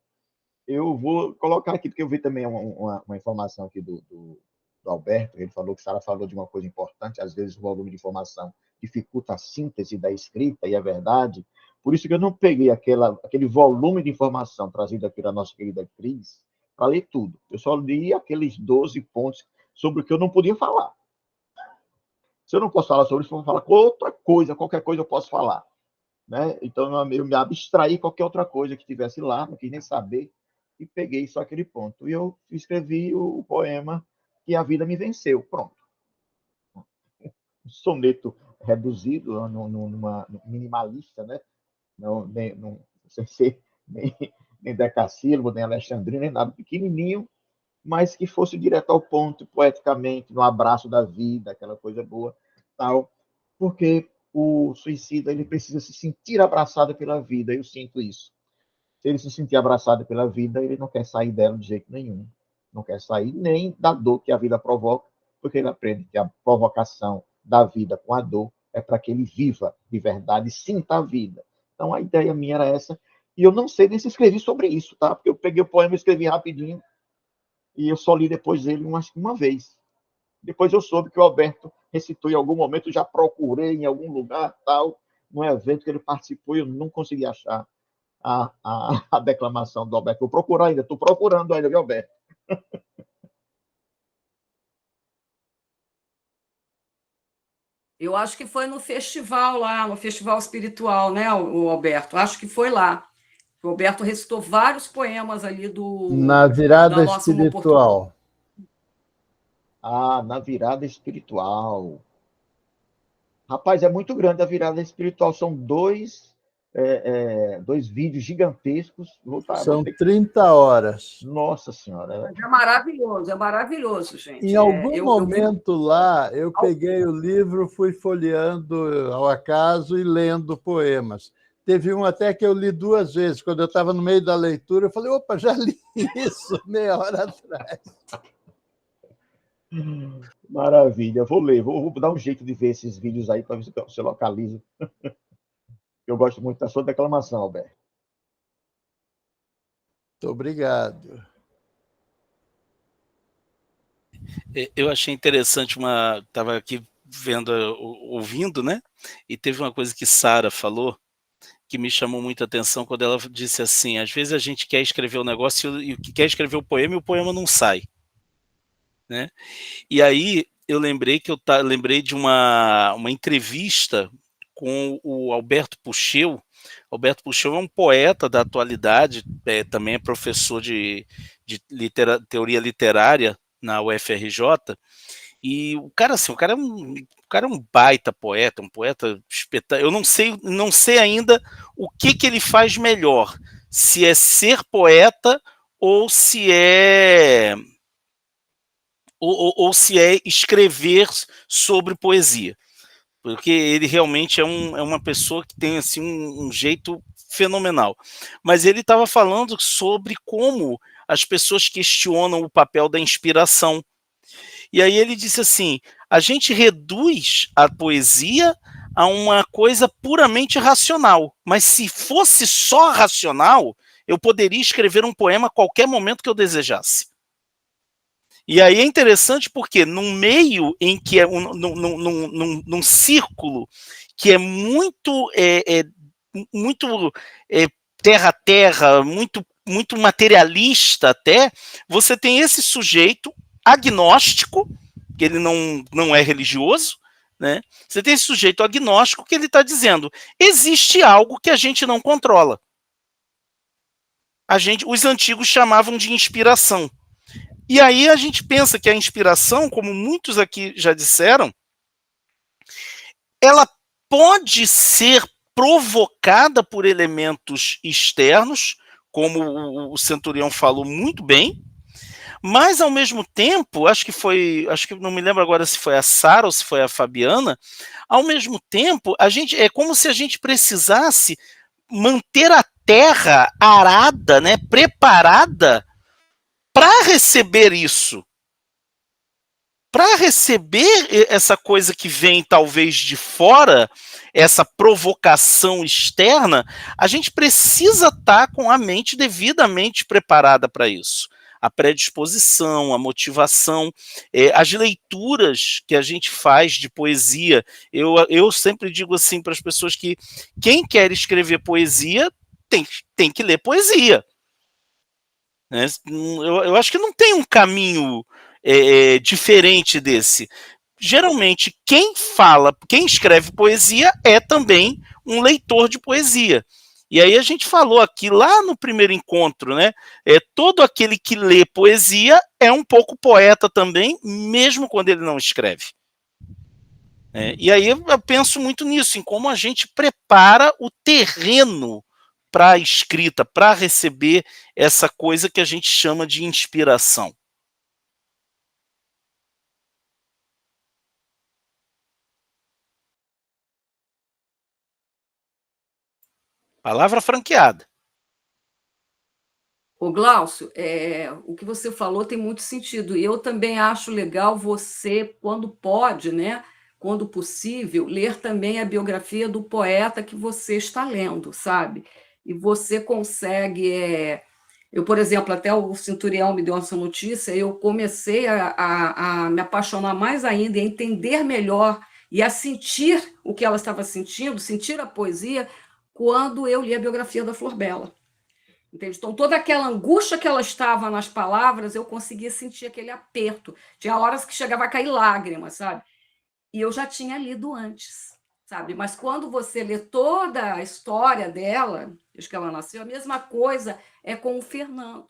eu vou colocar aqui, porque eu vi também uma informação aqui do Alberto, ele falou que a Sara falou de uma coisa importante, às vezes o volume de informação dificulta a síntese da escrita, e é verdade. Por isso que eu não peguei aquele volume de informação trazido aqui da nossa querida Cris para ler tudo. Eu só li aqueles 12 pontos sobre o que eu não podia falar. Se eu não posso falar sobre isso, eu vou falar com outra coisa, qualquer coisa eu posso falar. Né? Então, eu me abstraí qualquer outra coisa que tivesse lá, não quis nem saber, e peguei só aquele ponto. E eu escrevi o poema Que a Vida Me Venceu. Pronto. Um soneto reduzido, numa minimalista, né? Não, sem ser nem decassílabo, nem alexandrino, nem nada, pequenininho, mas que fosse direto ao ponto, poeticamente, no abraço da vida, aquela coisa boa, tal, porque o suicida ele precisa se sentir abraçado pela vida, eu sinto isso. Se ele se sentir abraçado pela vida, ele não quer sair dela de jeito nenhum, não quer sair nem da dor que a vida provoca, porque ele aprende que a provocação da vida com a dor é para que ele viva de verdade, sinta a vida. Então a ideia minha era essa, e eu não sei nem se escrevi sobre isso, tá? Porque eu peguei o poema e escrevi rapidinho, e eu só li depois dele uma vez. Depois eu soube que o Alberto recitou em algum momento, já procurei em algum lugar, tal, num evento que ele participou, e eu não consegui achar a declamação do Alberto. Vou procurar ainda, estou procurando ainda, viu, Alberto? Eu acho que foi no festival lá, no festival espiritual, né, o Alberto? Acho que foi lá. O Alberto recitou vários poemas ali Na da virada nossa Uma Oportunidade. espiritual. Na virada espiritual. Rapaz, é muito grande a virada espiritual. São 2 2 vídeos gigantescos. São 30 horas. Nossa Senhora. É maravilhoso, gente. Em algum momento lá, eu peguei o livro, fui folheando ao acaso e lendo poemas. Teve um até que eu li 2 vezes. Quando eu estava no meio da leitura, eu falei, opa, já li isso meia hora atrás. Maravilha, vou ler, vou dar um jeito de ver esses vídeos aí para ver se você localiza. Eu gosto muito da sua declamação, Alberto. Muito obrigado. Eu achei interessante estava aqui ouvindo, né? E teve uma coisa que Sara falou que me chamou muita atenção quando ela disse assim: às vezes a gente quer escrever um negócio e quer escrever o poema e o poema não sai, né? E aí eu lembrei de uma entrevista com o Alberto Pucheu. Alberto Pucheu é um poeta da atualidade, também é professor de teoria literária na UFRJ, e o cara é um baita poeta, um poeta espetacular. Eu não sei ainda o que ele faz melhor, se é ser poeta ou se é escrever sobre poesia, porque ele realmente é uma pessoa que tem assim, um jeito fenomenal. Mas ele estava falando sobre como as pessoas questionam o papel da inspiração. E aí ele disse assim: a gente reduz a poesia a uma coisa puramente racional, mas se fosse só racional, eu poderia escrever um poema a qualquer momento que eu desejasse. E aí é interessante porque num meio em que num círculo que é muito terra a terra, muito materialista até, você tem esse sujeito agnóstico, que ele não é religioso, né? Você tem esse sujeito agnóstico que ele está dizendo: existe algo que a gente não controla. Os antigos chamavam de inspiração. E aí a gente pensa que a inspiração, como muitos aqui já disseram, ela pode ser provocada por elementos externos, como o Centurião falou muito bem, mas ao mesmo tempo, acho que não me lembro agora se foi a Sara ou se foi a Fabiana, ao mesmo tempo, é como se a gente precisasse manter a terra arada, né, preparada para receber isso, para receber essa coisa que vem talvez de fora, essa provocação externa, a gente precisa estar com a mente devidamente preparada para isso. A predisposição, a motivação, as leituras que a gente faz de poesia. Eu sempre digo assim para as pessoas que quem quer escrever poesia tem que ler poesia. Eu acho que não tem um caminho diferente desse. Geralmente, quem escreve poesia é também um leitor de poesia. E aí a gente falou aqui lá no primeiro encontro, né? Todo aquele que lê poesia é um pouco poeta também, mesmo quando ele não escreve. E aí eu penso muito nisso, em como a gente prepara o terreno para a escrita, para receber essa coisa que a gente chama de inspiração. Palavra franqueada. Ô, Glaucio, o que você falou tem muito sentido. E eu também acho legal você, quando pode, né, quando possível, ler também a biografia do poeta que você está lendo, sabe? E você consegue... Eu, por exemplo, até o Centurião me deu essa notícia, eu comecei a me apaixonar mais ainda, a entender melhor e a sentir o que ela estava sentindo, sentir a poesia, quando eu li a biografia da Flor Bela. Entende? Então, toda aquela angústia que ela estava nas palavras, eu conseguia sentir aquele aperto. Tinha horas que chegava a cair lágrimas, sabe? E eu já tinha lido antes, sabe? Mas quando você lê toda a história dela, desde que ela nasceu, a mesma coisa é com o Fernando.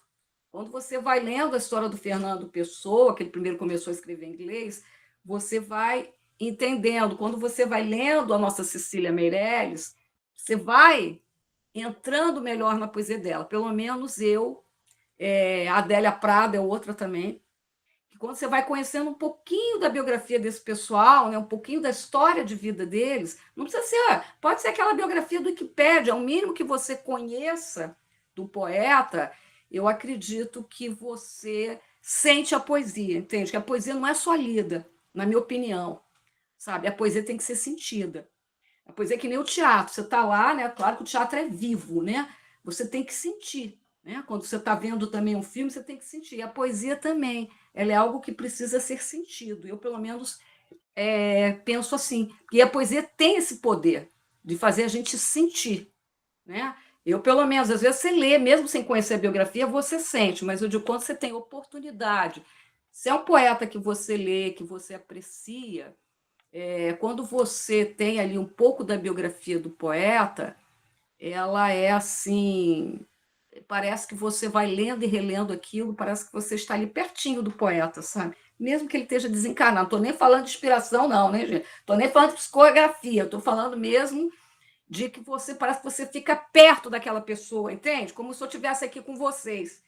Quando você vai lendo a história do Fernando Pessoa, que ele primeiro começou a escrever em inglês, você vai entendendo. Quando você vai lendo a nossa Cecília Meirelles, você vai entrando melhor na poesia dela. Pelo menos eu, a Adélia Prado é outra também. Que quando você vai conhecendo um pouquinho da biografia desse pessoal, né, um pouquinho da história de vida deles, não precisa ser, pode ser aquela biografia do Wikipédia, o mínimo que você conheça do poeta, eu acredito que você sente a poesia, entende? Que a poesia não é só lida, na minha opinião, sabe? A poesia tem que ser sentida. A poesia é que nem o teatro, você está lá, né? Claro que o teatro é vivo, né? Você tem que sentir, né? Quando você está vendo também um filme, você tem que sentir. E a poesia também, ela é algo que precisa ser sentido. Eu, pelo menos, penso assim. E a poesia tem esse poder de fazer a gente sentir, né? Eu, pelo menos, às vezes você lê, mesmo sem conhecer a biografia, você sente, mas eu digo, quando você tem oportunidade, se é um poeta que você lê, que você aprecia, quando você tem ali um pouco da biografia do poeta, ela é assim, parece que você vai lendo e relendo aquilo, parece que você está ali pertinho do poeta, sabe? Mesmo que ele esteja desencarnado. Não estou nem falando de inspiração, não, né, gente? Estou nem falando de psicografia, estou falando mesmo de que você parece que você fica perto daquela pessoa, entende? Como se eu estivesse aqui com vocês.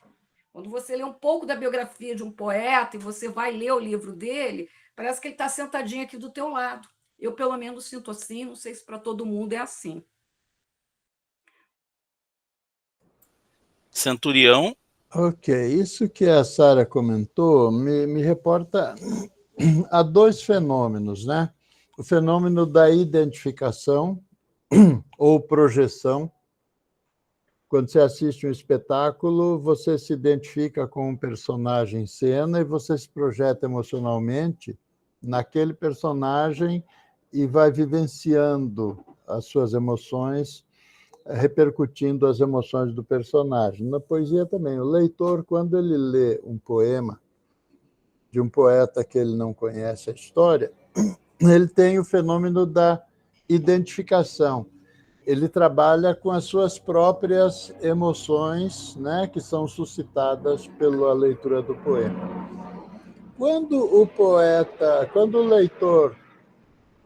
Quando você lê um pouco da biografia de um poeta e você vai ler o livro dele, parece que ele está sentadinho aqui do teu lado. Eu, pelo menos, sinto assim, não sei se para todo mundo é assim. Centurião. Ok, isso que a Sara comentou me reporta a dois fenômenos, né? O fenômeno da identificação ou projeção. Quando você assiste um espetáculo, você se identifica com um personagem em cena e você se projeta emocionalmente naquele personagem e vai vivenciando as suas emoções, repercutindo as emoções do personagem. Na poesia também. O leitor, quando ele lê um poema de um poeta que ele não conhece a história, ele tem o fenômeno da identificação. Ele trabalha com as suas próprias emoções, né, que são suscitadas pela leitura do poema. Quando o leitor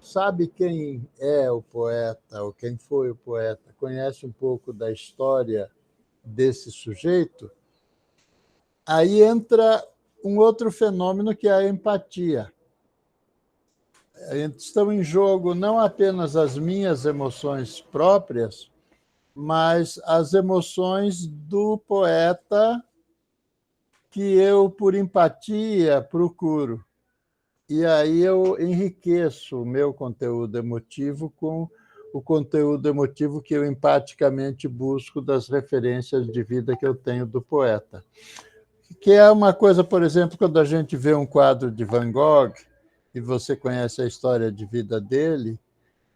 sabe quem é o poeta ou quem foi o poeta, conhece um pouco da história desse sujeito, aí entra um outro fenômeno que é a empatia. Estão em jogo não apenas as minhas emoções próprias, mas as emoções do poeta que eu, por empatia, procuro. E aí eu enriqueço o meu conteúdo emotivo com o conteúdo emotivo que eu empaticamente busco das referências de vida que eu tenho do poeta. Que é uma coisa, por exemplo, quando a gente vê um quadro de Van Gogh, e você conhece a história de vida dele,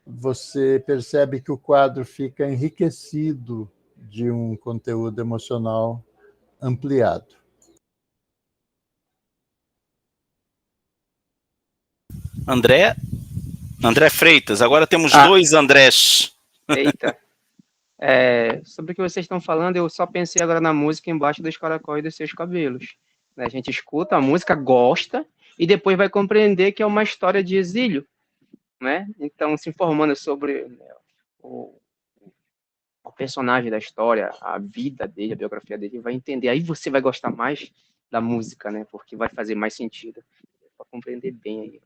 você percebe que o quadro fica enriquecido de um conteúdo emocional ampliado. André Freitas. Agora temos dois Andrés. Eita. Sobre o que vocês estão falando, eu só pensei agora na música Embaixo dos Caracóis dos Seus Cabelos. A gente escuta a música, gosta, e depois vai compreender que é uma história de exílio, né? Então, se informando sobre o personagem da história, a vida dele, a biografia dele, vai entender. Aí você vai gostar mais da música, né? Porque vai fazer mais sentido, para compreender bem aí.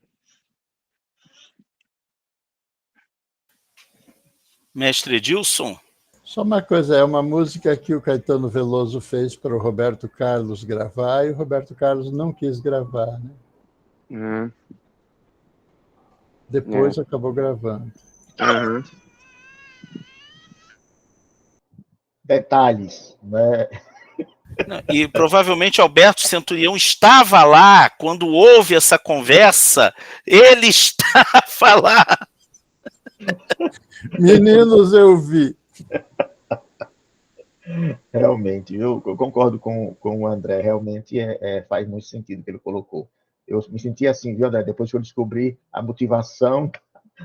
Mestre Edilson. Só uma coisa, é uma música que o Caetano Veloso fez para o Roberto Carlos gravar, e o Roberto Carlos não quis gravar, né? Depois acabou gravando. Uhum. Detalhes, né? E provavelmente Alberto Centurião estava lá quando houve essa conversa. Ele estava lá. Meninos, eu vi. Realmente, eu concordo com o André, realmente faz muito sentido o que ele colocou. Eu me senti assim, viu, André, depois que eu descobri a motivação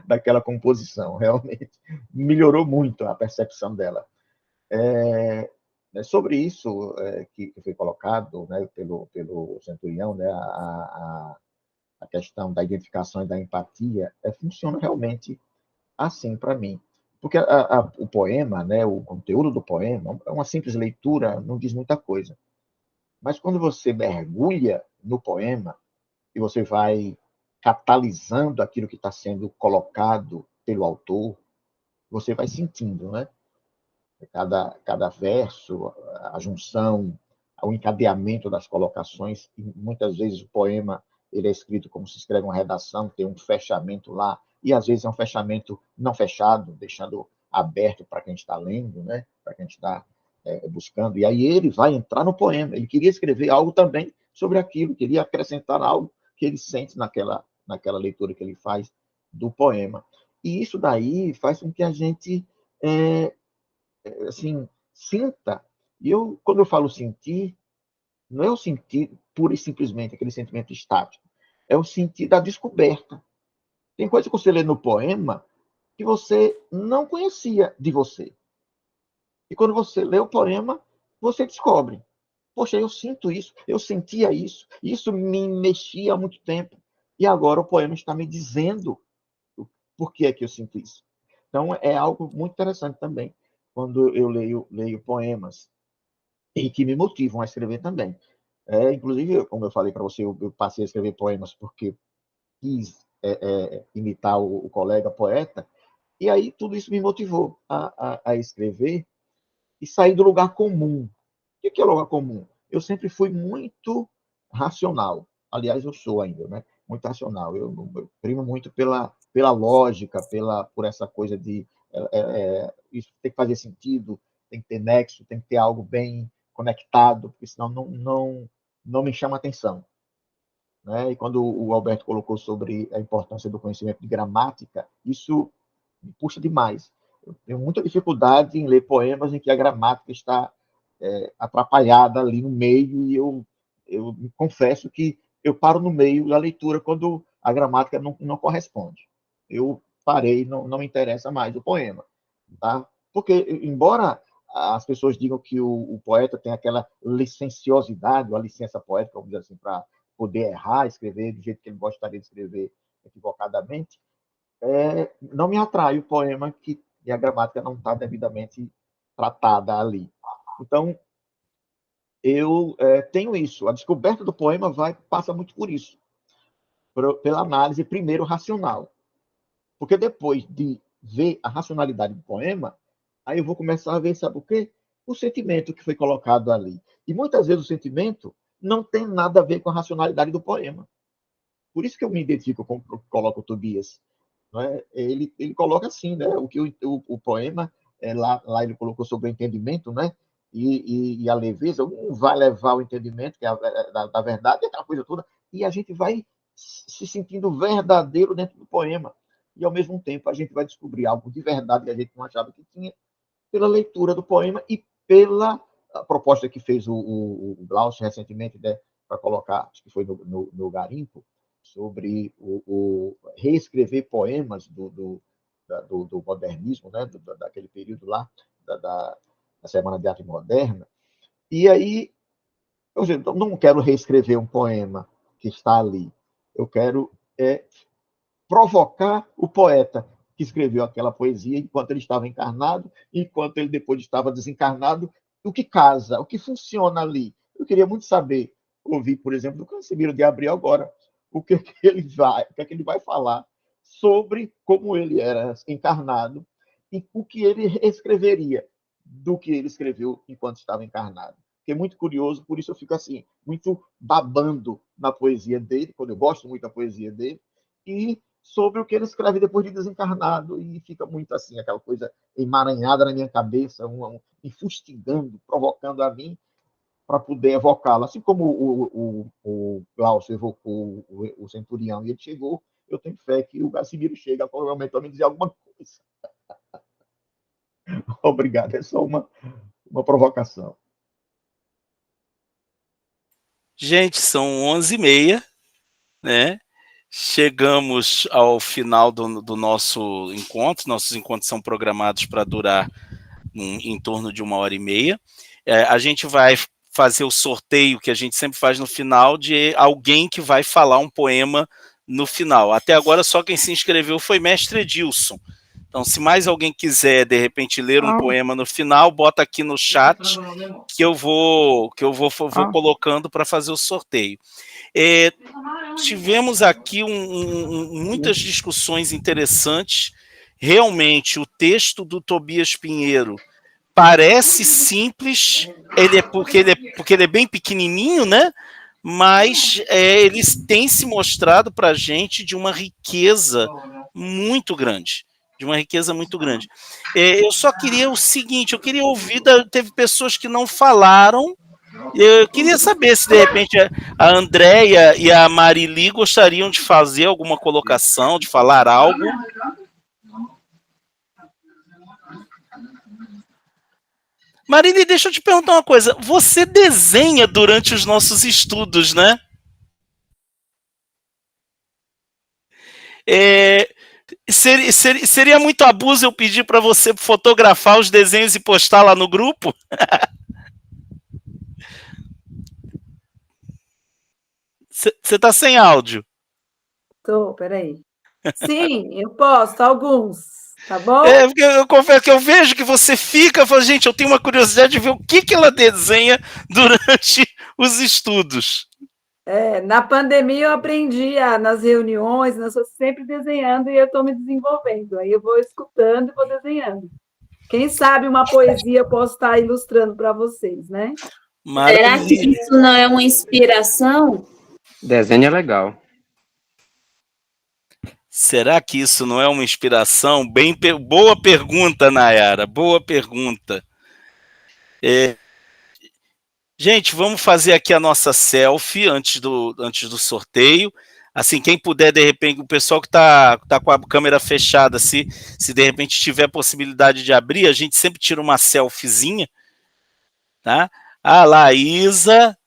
daquela composição, realmente melhorou muito a percepção dela. Sobre isso que foi colocado, né, pelo Centurião, né, a questão da identificação e da empatia, funciona realmente assim para mim. Porque o poema, né, o conteúdo do poema, é uma simples leitura, não diz muita coisa. Mas quando você mergulha no poema e você vai catalisando aquilo que está sendo colocado pelo autor, você vai sentindo, né? Cada verso, a junção, o encadeamento das colocações. E muitas vezes o poema ele é escrito como se escreve uma redação, tem um fechamento lá, e às vezes é um fechamento não fechado, deixando aberto para quem está lendo, né? Para quem está buscando. E aí ele vai entrar no poema. Ele queria escrever algo também sobre aquilo, queria acrescentar algo que ele sente naquela leitura que ele faz do poema. E isso daí faz com que a gente assim, sinta. E quando eu falo sentir, não é o sentir pura e simplesmente aquele sentimento estático, é o sentir da descoberta. Tem coisa que você lê no poema que você não conhecia de você. E quando você lê o poema, você descobre. Poxa, eu sinto isso, eu sentia isso me mexia há muito tempo. E agora o poema está me dizendo por que é que eu sinto isso. Então, é algo muito interessante também, quando eu leio poemas, e que me motivam a escrever também. Inclusive, como eu falei para você, eu passei a escrever poemas porque quis imitar o colega poeta, e aí tudo isso me motivou a escrever e sair do lugar comum. O que é o lugar comum? Eu sempre fui muito racional. Aliás, eu sou ainda, né? Muito racional. Eu primo muito pela lógica, por essa coisa de isso tem que fazer sentido, tem que ter nexo, tem que ter algo bem conectado, porque senão não me chama atenção. Né? E quando o Alberto colocou sobre a importância do conhecimento de gramática, isso me puxa demais. Eu tenho muita dificuldade em ler poemas em que a gramática está atrapalhada ali no meio, e eu me confesso que eu paro no meio da leitura quando a gramática não corresponde. Eu parei, não me interessa mais o poema. Tá? Porque, embora as pessoas digam que o poeta tem aquela licenciosidade, ou a licença poética, vamos dizer assim, para poder errar, escrever do jeito que ele gostaria de escrever equivocadamente, não me atrai o poema e a gramática não está devidamente tratada ali. Então, eu tenho isso. A descoberta do poema passa muito por isso, pela análise, primeiro, racional. Porque depois de ver a racionalidade do poema, aí eu vou começar a ver, sabe o quê? O sentimento que foi colocado ali. E muitas vezes o sentimento não tem nada a ver com a racionalidade do poema. Por isso que eu me identifico com o que coloca o Tobias. Não é? Ele coloca assim, né? O que o poema, lá ele colocou sobre o entendimento, né? E a leveza, um vai levar o entendimento, que é da verdade, aquela coisa toda, e a gente vai se sentindo verdadeiro dentro do poema. E, ao mesmo tempo, a gente vai descobrir algo de verdade que a gente não achava que tinha, pela leitura do poema e pela proposta que fez o Glaucio recentemente, né, para colocar, acho que foi no Garimpo, sobre o reescrever poemas do modernismo, né, daquele período lá, da Semana de Arte Moderna. E aí, eu não quero reescrever um poema que está ali. Eu quero provocar o poeta que escreveu aquela poesia enquanto ele estava encarnado, enquanto ele depois estava desencarnado, o que casa, o que funciona ali. Eu queria muito saber, ouvir, por exemplo, do Casimiro de Abreu agora, o que ele vai falar sobre como ele era encarnado e o que ele escreveria do que ele escreveu enquanto estava encarnado. Fiquei muito curioso, por isso eu fico assim, muito babando na poesia dele, quando eu gosto muito da poesia dele, e sobre o que ele escreve depois de desencarnado, e fica muito assim, aquela coisa emaranhada na minha cabeça, enfustigando, provocando a mim, para poder evocá-lo. Assim como o Glaucio evocou o Centurião e ele chegou, eu tenho fé que o Casimiro chega, provavelmente, para me dizer alguma coisa. Obrigado, é só uma provocação. Gente, são 11h30, né? Chegamos ao final do nosso encontro. Nossos encontros são programados para durar em torno de 1h30. A gente vai fazer o sorteio que a gente sempre faz no final de alguém que vai falar um poema no final. Até agora, só quem se inscreveu foi Mestre Edilson. Então, se mais alguém quiser, de repente, ler um poema no final, bota aqui no chat que eu vou colocando para fazer o sorteio. Tivemos aqui muitas discussões interessantes. Realmente, o texto do Tobias Pinheiro parece simples, porque ele é bem pequenininho, né? Mas ele tem se mostrado para a gente de uma riqueza muito grande. Eu só queria o seguinte, eu queria ouvir, teve pessoas que não falaram, eu queria saber se de repente a Andréia e a Marili gostariam de fazer alguma colocação, de falar algo. Marili, deixa eu te perguntar uma coisa, você desenha durante os nossos estudos, né? Seria muito abuso eu pedir para você fotografar os desenhos e postar lá no grupo? Você está sem áudio. Tô, peraí. Sim, eu posto alguns, tá bom? Porque eu confesso que eu vejo que você fica, fala, gente, eu tenho uma curiosidade de ver o que ela desenha durante os estudos. Na pandemia eu aprendi nas reuniões, nós estou sempre desenhando e eu estou me desenvolvendo. Aí eu vou escutando e vou desenhando. Quem sabe uma poesia eu posso estar ilustrando para vocês, né? Será que isso não é uma inspiração? Desenho é legal. Será que isso não é uma inspiração? Boa pergunta, Nayara, boa pergunta. Gente, vamos fazer aqui a nossa selfie antes do sorteio. Assim, quem puder, de repente, o pessoal que está com a câmera fechada, se de repente tiver possibilidade de abrir, a gente sempre tira uma selfiezinha, tá? A Laísa,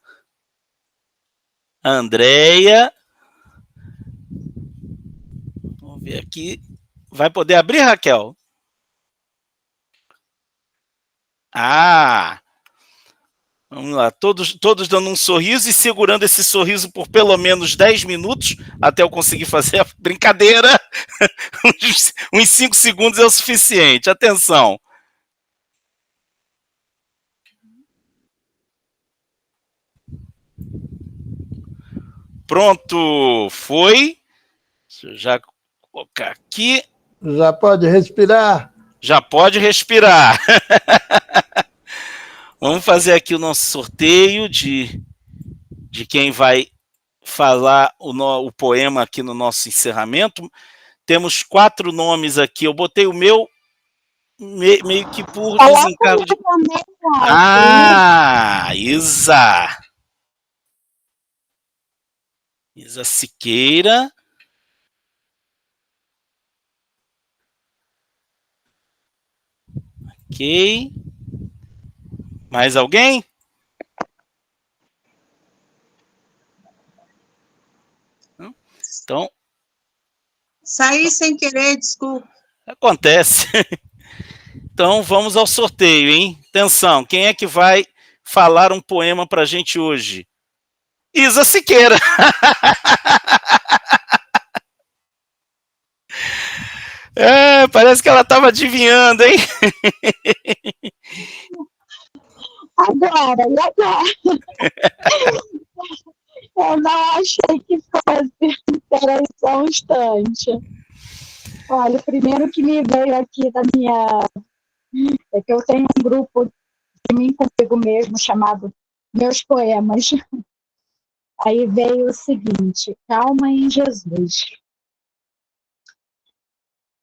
a Andréia. Vamos ver aqui. Vai poder abrir, Raquel? Vamos lá, todos dando um sorriso e segurando esse sorriso por pelo menos 10 minutos, até eu conseguir fazer a brincadeira. Uns 5 segundos é o suficiente. Atenção. Pronto, foi. Deixa eu já colocar aqui. Já pode respirar. Já pode respirar. Vamos fazer aqui o nosso sorteio de quem vai falar o poema aqui no nosso encerramento. Temos 4 nomes aqui. Eu botei o meu meio que por desencargo de... Isa. Isa Siqueira. Ok. Mais alguém? Então... Saí sem querer, desculpa. Acontece. Então, vamos ao sorteio, hein? Atenção, quem é que vai falar um poema para a gente hoje? Isa Siqueira. Parece que ela estava adivinhando, hein? Agora. Eu não achei que fosse. Espera aí só um instante. Olha, o primeiro que me veio aqui da minha... É que eu tenho um grupo de mim comigo mesmo, chamado Meus Poemas. Aí veio o seguinte: calma em Jesus.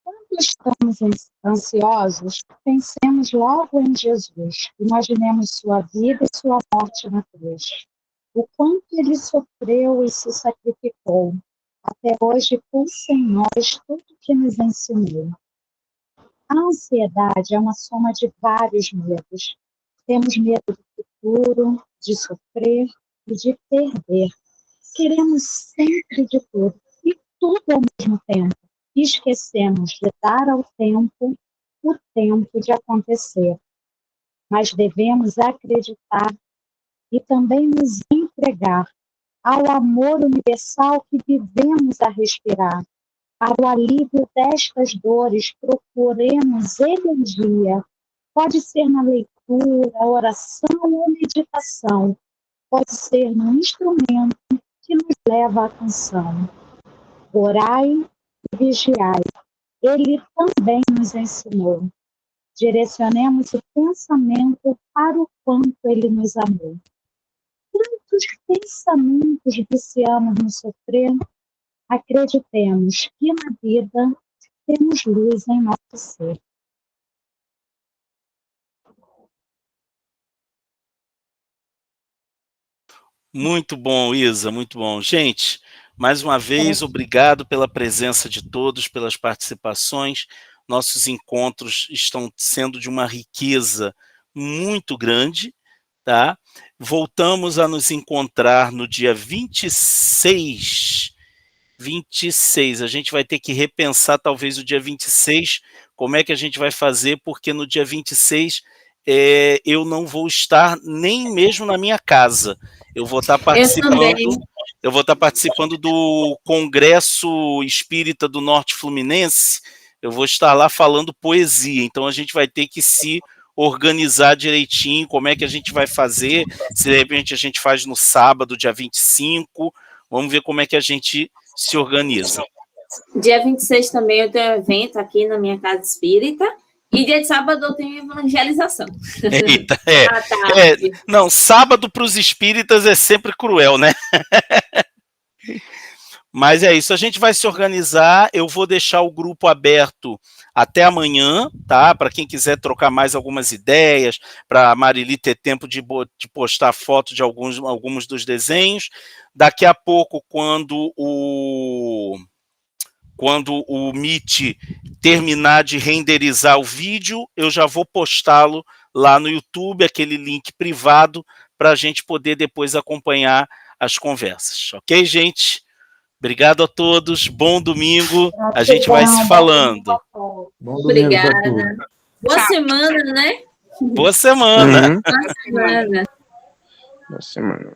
Quando estamos ansiosos, pensemos logo em Jesus. Imaginemos sua vida e sua morte na cruz. O quanto ele sofreu e se sacrificou. Até hoje pulsa em nós tudo que nos ensinou. A ansiedade é uma soma de vários medos. Temos medo do futuro, de sofrer e de perder. Queremos sempre de tudo, e tudo ao mesmo tempo. Esquecemos de dar ao tempo o tempo de acontecer. Mas devemos acreditar e também nos entregar ao amor universal que vivemos a respirar. Para o alívio destas dores, procuremos energia. Pode ser na leitura, oração ou meditação. Pode ser no instrumento que nos leva à canção. Orai e vigiai. Ele também nos ensinou. Direcionemos o pensamento para o quanto ele nos amou. Quantos pensamentos viciamos no sofrer? Acreditemos que na vida temos luz em nosso ser. Muito bom, Isa, muito bom. Gente, mais uma vez, obrigado pela presença de todos, pelas participações. Nossos encontros estão sendo de uma riqueza muito grande, tá? Voltamos a nos encontrar no dia 26. A gente vai ter que repensar talvez o dia 26, como é que a gente vai fazer, porque no dia 26 eu não vou estar nem mesmo na minha casa. Eu vou estar participando do Congresso Espírita do Norte Fluminense. Eu vou estar lá falando poesia, então a gente vai ter que se organizar direitinho, como é que a gente vai fazer, se de repente a gente faz no sábado, dia 25, vamos ver como é que a gente se organiza. Dia 26 também eu tenho um evento aqui na minha casa espírita, e dia de sábado eu tenho evangelização. Eita, não, sábado para os espíritas é sempre cruel, né? Mas é isso, a gente vai se organizar, eu vou deixar o grupo aberto até amanhã, tá? Para quem quiser trocar mais algumas ideias, para a Marili ter tempo de postar foto de alguns dos desenhos. Daqui a pouco, quando o Meet terminar de renderizar o vídeo, eu já vou postá-lo lá no YouTube, aquele link privado, para a gente poder depois acompanhar as conversas. Ok, gente? Obrigado a todos, bom domingo, a gente vai se falando. Obrigada. Boa semana, né? Boa semana. Boa semana. Boa semana.